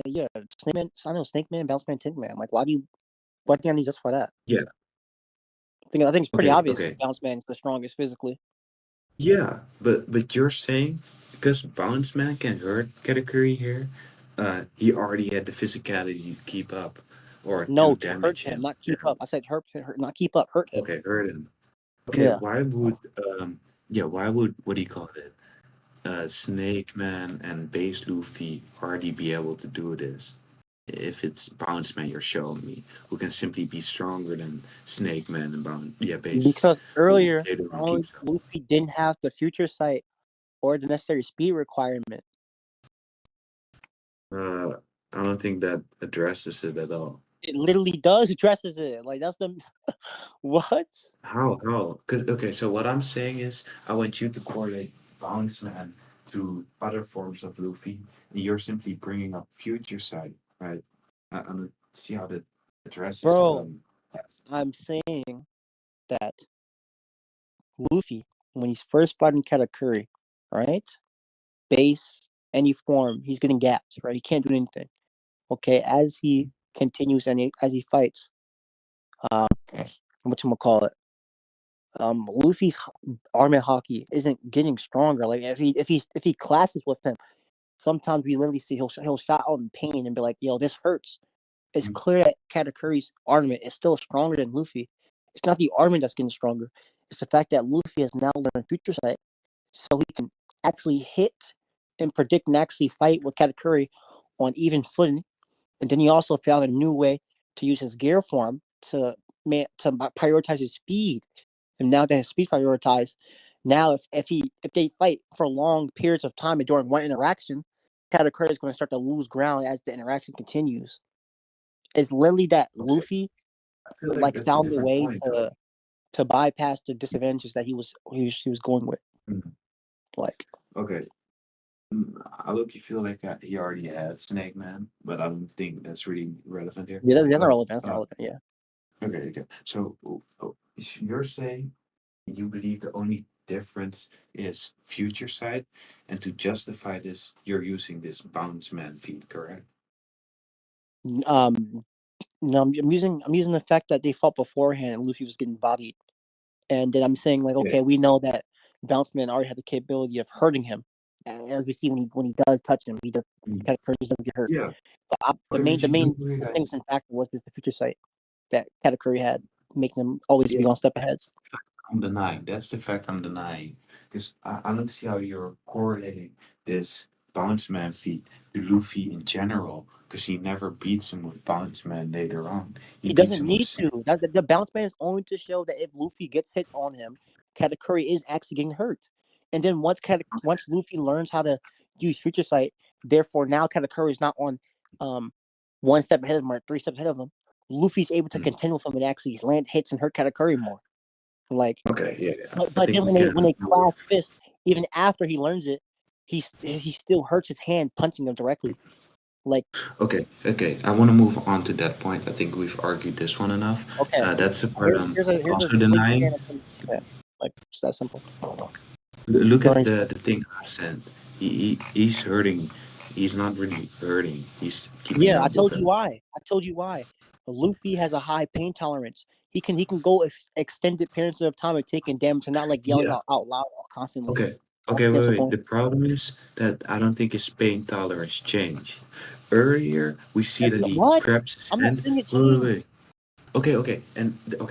yeah. Snake Man. I know Snake Man, Bounce Man, Tink Man. Like, why do you? Why do you need justify that? Yeah. I think it's pretty obvious Okay. Bounce Man is the strongest physically. Yeah, but you're saying because Bounce Man can hurt Katakuri here, he already had the physicality to keep up or to No, to hurt damage him, him. not keep up. I said hurt, not keep up. Hurt him. Okay, hurt him. Okay, Yeah. why would what do you call it? Snake Man and Base Luffy already be able to do this? If it's Bounce Man you're showing me, who can simply be stronger than Snake Man and Base, Because who earlier, later on only keeps up. Luffy didn't have the future sight or the necessary speed requirement. Uh, I don't think that addresses it at all. It literally does addresses it. Like that's the what? How? How? Cause, okay, so what I'm saying is, I want you to correlate Bounce Man to other forms of Luffy, and you're simply bringing up Future Sight, right? I don't see how that addresses what Bro, I'm. I'm saying that Luffy, when he's first fighting Katakuri, right? Base, any form, he's getting gapped, right? He can't do anything. Okay, as he continues as he fights. Whatchamacallit? Luffy's armor hockey isn't getting stronger. Like if he clashes with him, sometimes we literally see he'll shout out in pain and be like, "Yo, this hurts." It's clear that Katakuri's armament is still stronger than Luffy. It's not the armament that's getting stronger. It's the fact that Luffy has now learned Future Sight, so he can actually hit and predict and actually fight with Katakuri on even footing. And then he also found a new way to use his gear form to prioritize his speed. And now that his speed prioritized, now if they fight for long periods of time and during one interaction, Katakuri is going to start to lose ground as the interaction continues. It's literally that Luffy I feel like that's a found a different way point, though. to bypass the disadvantages that he was going with. Mhm. Like, Okay. I look, you feel like he already had Snake Man, but I don't think that's really relevant here. yeah, that's not But relevant. That's not relevant. Yeah. okay. So you're saying you believe the only difference is future side, and to justify this, you're using this bounce man feed, correct? No, I'm using the fact that they fought beforehand and Luffy was getting bodied. And then I'm saying, like, Yeah. okay, we know that Bounce Man already had the capability of hurting him. And as we see when he does touch him, he does doesn't get hurt. Yeah. But the Okay, main but you guys, distinguishing factor was just the Future Sight that Katakuri had, making him always be yeah, one step ahead. I'm denying. That's the fact I'm denying. Because I don't see how you're correlating this bounce man feat to Luffy in general, because he never beats him with bounce man later on. He He beats doesn't him with need to. The Bounce Man is only to show that if Luffy gets hits on him, Katakuri is actually getting hurt. And then once Luffy learns how to use Future Sight, therefore now Katakuri is not on one step ahead of him or 3 steps ahead of him. Luffy's able to contend with him and actually land hits and hurt Katakuri more. Like, Okay, yeah. I but think then we when can. they clash fists, even after he learns it, he still hurts his hand punching him directly. Like, Okay. I want to move on to that point. I think we've argued this one enough. okay, That's the part I'm here's a also big denying. fan of him. Like, it's that simple. Look Go at ahead. the thing I said. He's hurting. He's not really hurting. He's keeping Yeah, I up with told you him. why. Luffy has a high pain tolerance. He can go extended periods of time of taking damage and not like yelling Yeah. out loud constantly. Okay. That's Okay. Wait. disappointing. The problem is that I don't think his pain tolerance changed. Earlier, we see that he What? grabs his I'm not hand. saying it Wait. changed. Okay. Okay,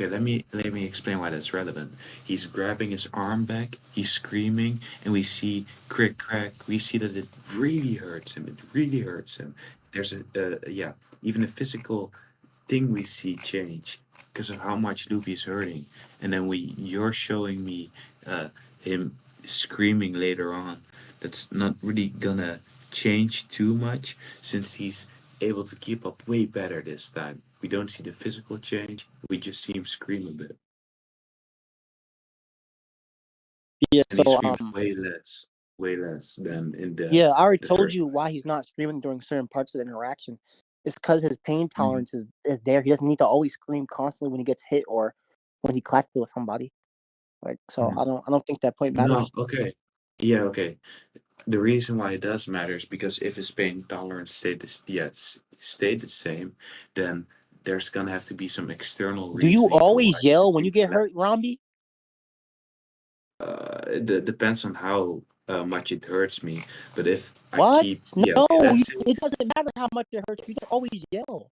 let me explain why that's relevant. He's grabbing his arm back, he's screaming, and we see crick crack. We see that it really hurts him. It really hurts him. There's yeah, even a physical thing we see change because of how much Luffy's hurting. And then you're showing me him screaming later on. That's not really gonna change too much since he's able to keep up way better this time. We don't see the physical change. We just see him scream a bit, Yeah. and he So screams way less than in yeah, I already the told first you fight. why he's not screaming during certain parts of the interaction. It's because his pain Mhm. tolerance is there. He doesn't need to always scream constantly when he gets hit or when he clashes with somebody. Like, so Mhm. I don't think that point No, matters. okay. Yeah, okay. The reason why it does matter is because if his pain tolerance stayed the same, then there's gonna have to be some external Do you reasoning for why always he yell should when you be get left. hurt, Romby? It depends on how much it hurts me. But if I What? keep, yeah, No, okay, let's say, it doesn't matter how much it hurts. You don't always yell,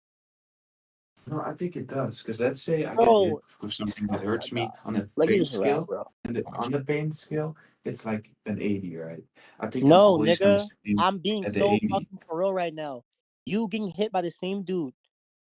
no, I think it does. Because let's say I get hit bro. with something that Oh my hurts me god. on a Like, you're pain just around, scale, bro. and on the pain scale, it's like an 80, right? I think I'm No, always gonna nigga. scream I'm being at the so 80. fucking for real right now. You getting hit by the same dude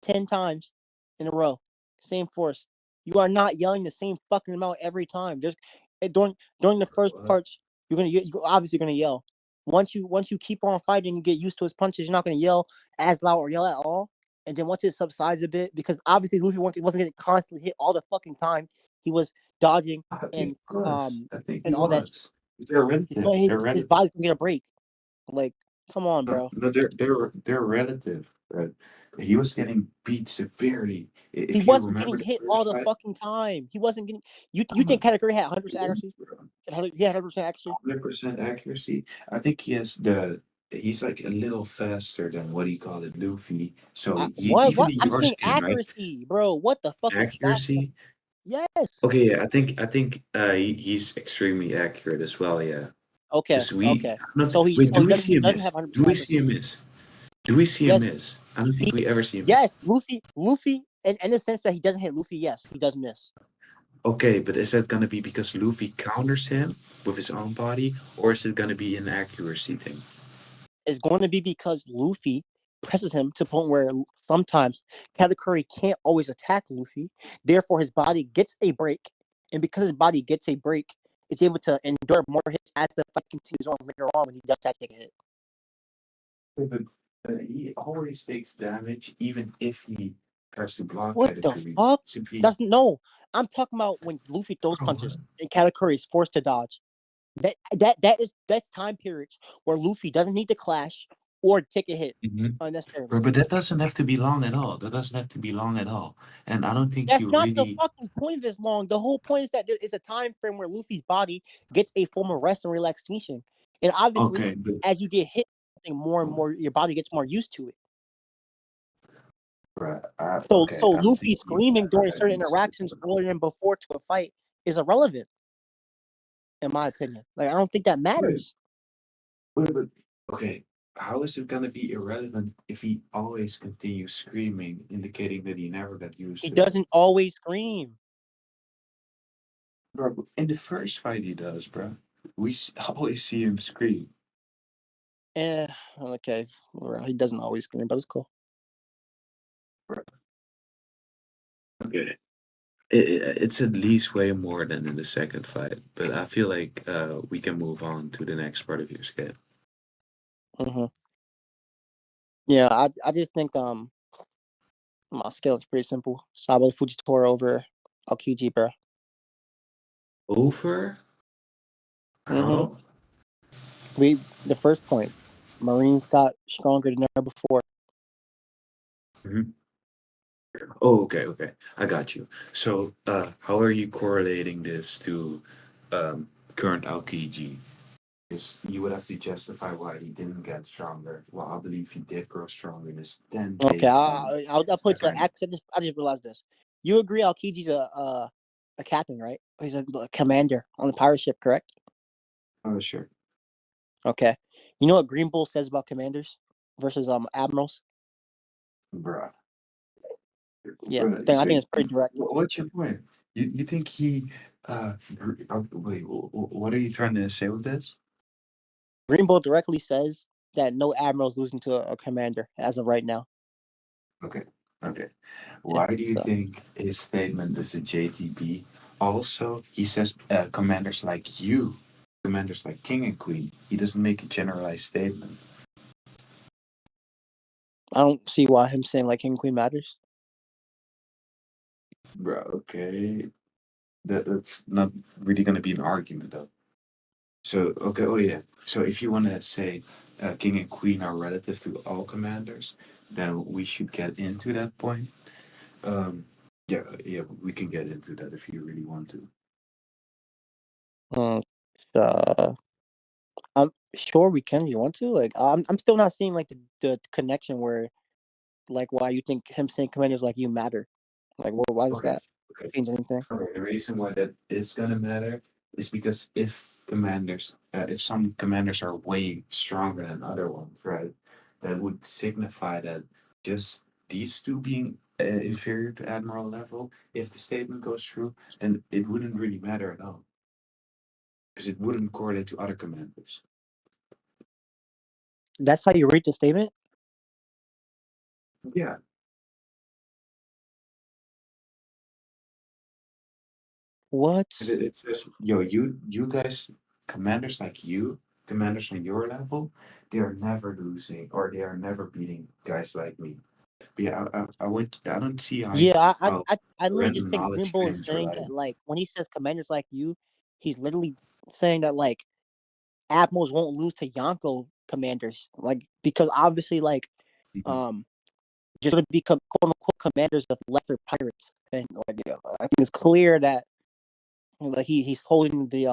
10 times in a row. Same force. You are not yelling the same fucking amount every time. During the first What? parts, you obviously gonna yell. Once you keep on fighting, you get used to his punches. You're not gonna yell as loud or yell at all. And then once it subsides a bit, because obviously Luffy wasn't getting constantly hit all the fucking time. He was dodging I think and he was. I think he all that. was. They're relative. They're His relative. body's gonna get a break. Like, come on, No, bro. no, they're relative. Right? He was getting beat severely. He If you wasn't remember getting the hit all first the fight, fucking time. He wasn't getting. You come think on, Katakuri had 100% he was, accuracy? bro. He had 100% accuracy. 100% accuracy. I think he has the he's like a little faster than what do you call it, Luffy. So he What? even What? in I'm your saying skin, right? accuracy, bro. What the fuck is that? Accuracy. Yes. Okay, yeah, I think he's extremely accurate as well. Yeah, Okay. because Okay. I don't, So wait, do we see he him doesn't miss? have 100% Do we see accuracy. him miss? Do we see him Yes. miss? I don't think we ever see him Yes. miss. Luffy, in the sense that he doesn't hit Luffy. Yes, he does miss. Okay, but is that gonna be because Luffy counters him with his own body, or is it gonna be an accuracy thing? It's going to be because Luffy presses him to the point where sometimes Katakuri can't always attack Luffy. Therefore, his body gets a break, and because his body gets a break, it's able to endure more hits as the fight continues on later on when he does take a hit. But he always takes damage, even if he tries to block What the Katakuri. fuck? Simply, That's no. I'm talking about when Luffy throws bro, what? punches and Katakuri is forced to dodge. That's time periods where Luffy doesn't need to clash or take a hit Mhm. unnecessarily. But that doesn't have to be long at all. That doesn't have to be long at all. And I don't think That's you not the really. fucking point of this long. The whole point is that there is a time frame where Luffy's body gets a form of rest and relaxation. And obviously, Okay, but as you get hit more and more, your body gets more used to it. right, So okay, I don't think Luffy you screaming ever during had certain used to it. interactions earlier and before to a fight is irrelevant, in my opinion. Like I don't think that Wait, matters. but okay. How is it gonna be irrelevant if he always continues screaming, indicating that he never got used He to it? doesn't always scream. Bro, in the first fight he does, bro. Always see him scream. Eh, okay. Well, he doesn't always scream, but it's cool. Bro. Okay. It's at least way more than in the second fight, but I feel like we can move on to the next part of your skit. Hmm. Yeah, I just think my scale is pretty simple. Sabo Fujitora over Aokiji, bro. Over? Hmm. How? The first point, Marines got stronger than ever before. Mhm. Oh, okay, okay. I got you. So, how are you correlating this to current Aokiji? Because you would have to justify why he didn't get stronger. Well, I believe he did grow stronger in his 10 Okay, day form. I'll put it Like, to actually. I just realized this. You agree Aokiji's a captain, right? He's a commander on the pirate ship, correct? oh, sure. Okay. You know what Green Bull says about commanders versus admirals? Bruh. Yeah, Bruh, I so think it's pretty direct. what's your point? You think he, wait, what are you trying to say with this? Green Bull directly says that no admiral's losing to a commander as of right now. Okay, okay. Yeah. Why do you So think his statement is a JTB? Also, he says commanders like King and Queen. He doesn't make a generalized statement. I don't see why him saying like King and Queen matters. Bro, okay. That's not really going to be an argument, though. So, okay, oh yeah. So, if you want to say King and Queen are relative to all commanders, then we should get into that point. Um, yeah, yeah, we can get into that if you really want to. Mm, uh, I'm sure we can. You want to? Like, I'm still not seeing like the connection where like why you think him saying commanders like you matter. Like, why does Okay, that okay. change anything? Okay, the reason why that is gonna matter is because if some commanders are way stronger than other ones, right, that would signify that just these two being inferior to admiral level, if the statement goes through, then it wouldn't really matter at all because it wouldn't correlate to other commanders. That's how you read the statement. Yeah, What? it says, yo, you guys, commanders like you, commanders on your level, they are never losing or they are never beating guys like me. But yeah, I don't see Yeah, how I literally just random think knowledge Green Bull is claims are saying like. that like when he says commanders like you, he's literally saying that like admirals won't lose to Yonko commanders, like because obviously like Mhm. um just gonna be quote unquote commanders of lesser pirates, and like yeah, I think it's clear that like he's holding the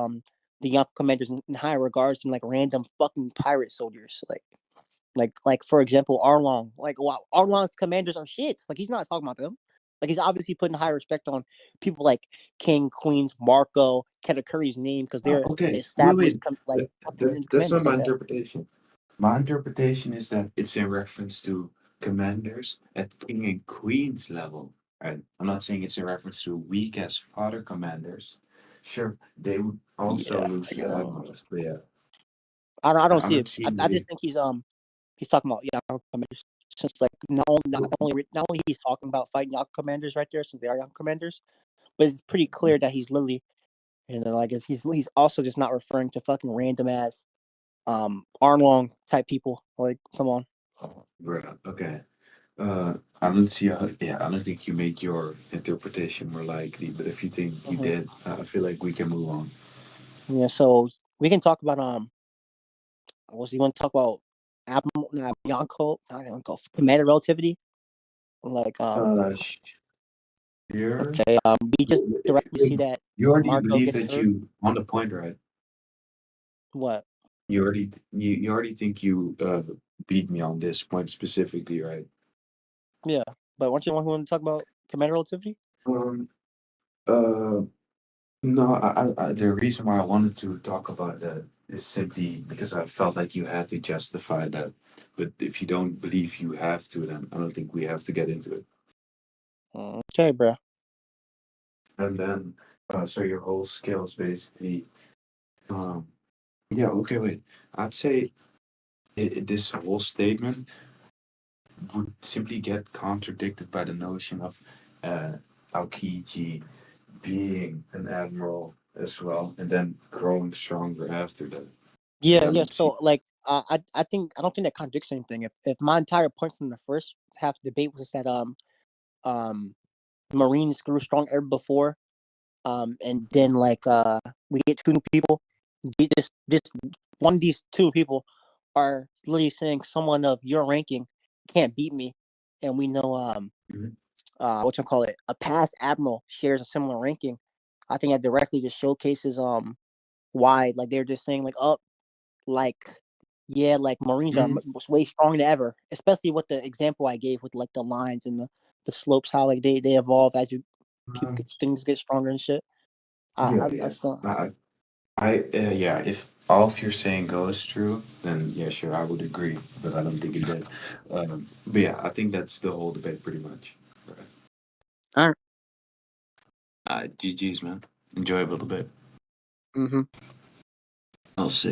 Yonko commanders in higher regards than like random fucking pirate soldiers, like. Like for example, Arlong. Like wow, Arlong's commanders are shits. Like he's not talking about them. Like he's obviously putting high respect on people like King, Queens, Marco, Katakuri's name because Oh, they're okay. established That, fucking that's not commanders my like that. interpretation. My interpretation is that it's in reference to commanders at king and queen's level. Right? I'm not saying it's in reference to weak as father commanders. Sure, they would also Yeah, lose to yeah. admirals, but yeah, I don't I'm see not it. seeing I just the. think he's talking about young commanders. Since like not only he's talking about fighting young commanders right there since they are young commanders, but it's pretty clear that he's literally like he's also just not referring to fucking random ass Armlong type people. Like, come on. Bruh, okay. I don't see how. Yeah, I don't think you made your interpretation more likely. But if you think you Mhm. did, I feel like we can move on. Yeah, so we can talk about what you want to talk about Admiral Yonko commander relativity. Like Uh, sure. okay, we just directly see Wait, that you already Marco believe gets that hurt. you on the point, right? What? You already think you beat me on this point specifically, right? Yeah, but weren't you the one who wanted to talk about commander relativity? Um. Uh. No. The reason why I wanted to talk about that is simply because I felt like you had to justify that. But if you don't believe you have to, then I don't think we have to get into it. Okay, bro. And then, so your whole skills basically. Um. Yeah. Okay. Wait. I'd say this whole statement would simply get contradicted by the notion of uh, Aokiji being an admiral as well, and then growing stronger after that. Yeah, That yeah. would seem. So like, I don't think that contradicts anything. If my entire point from the first half of the debate was that um Marines grew strong ever before, and then like we get two new people. This one of these two people are literally saying someone of your ranking can't beat me, and we know Mhm. what you call it, a past admiral shares a similar ranking. I think that directly just showcases why like they're just saying like like yeah like Marines are Mhm. way stronger than ever, especially with the example I gave with like the lines and the slopes how like they evolve as you Um, things get stronger and shit. yeah, I yeah. still Yeah. If all of your saying goes true, then yeah, sure, I would agree. But I don't think it did. But yeah, I think that's the whole debate pretty much. Right. all right. GG's, man. Enjoy a little bit. Mm-hmm. I'll say.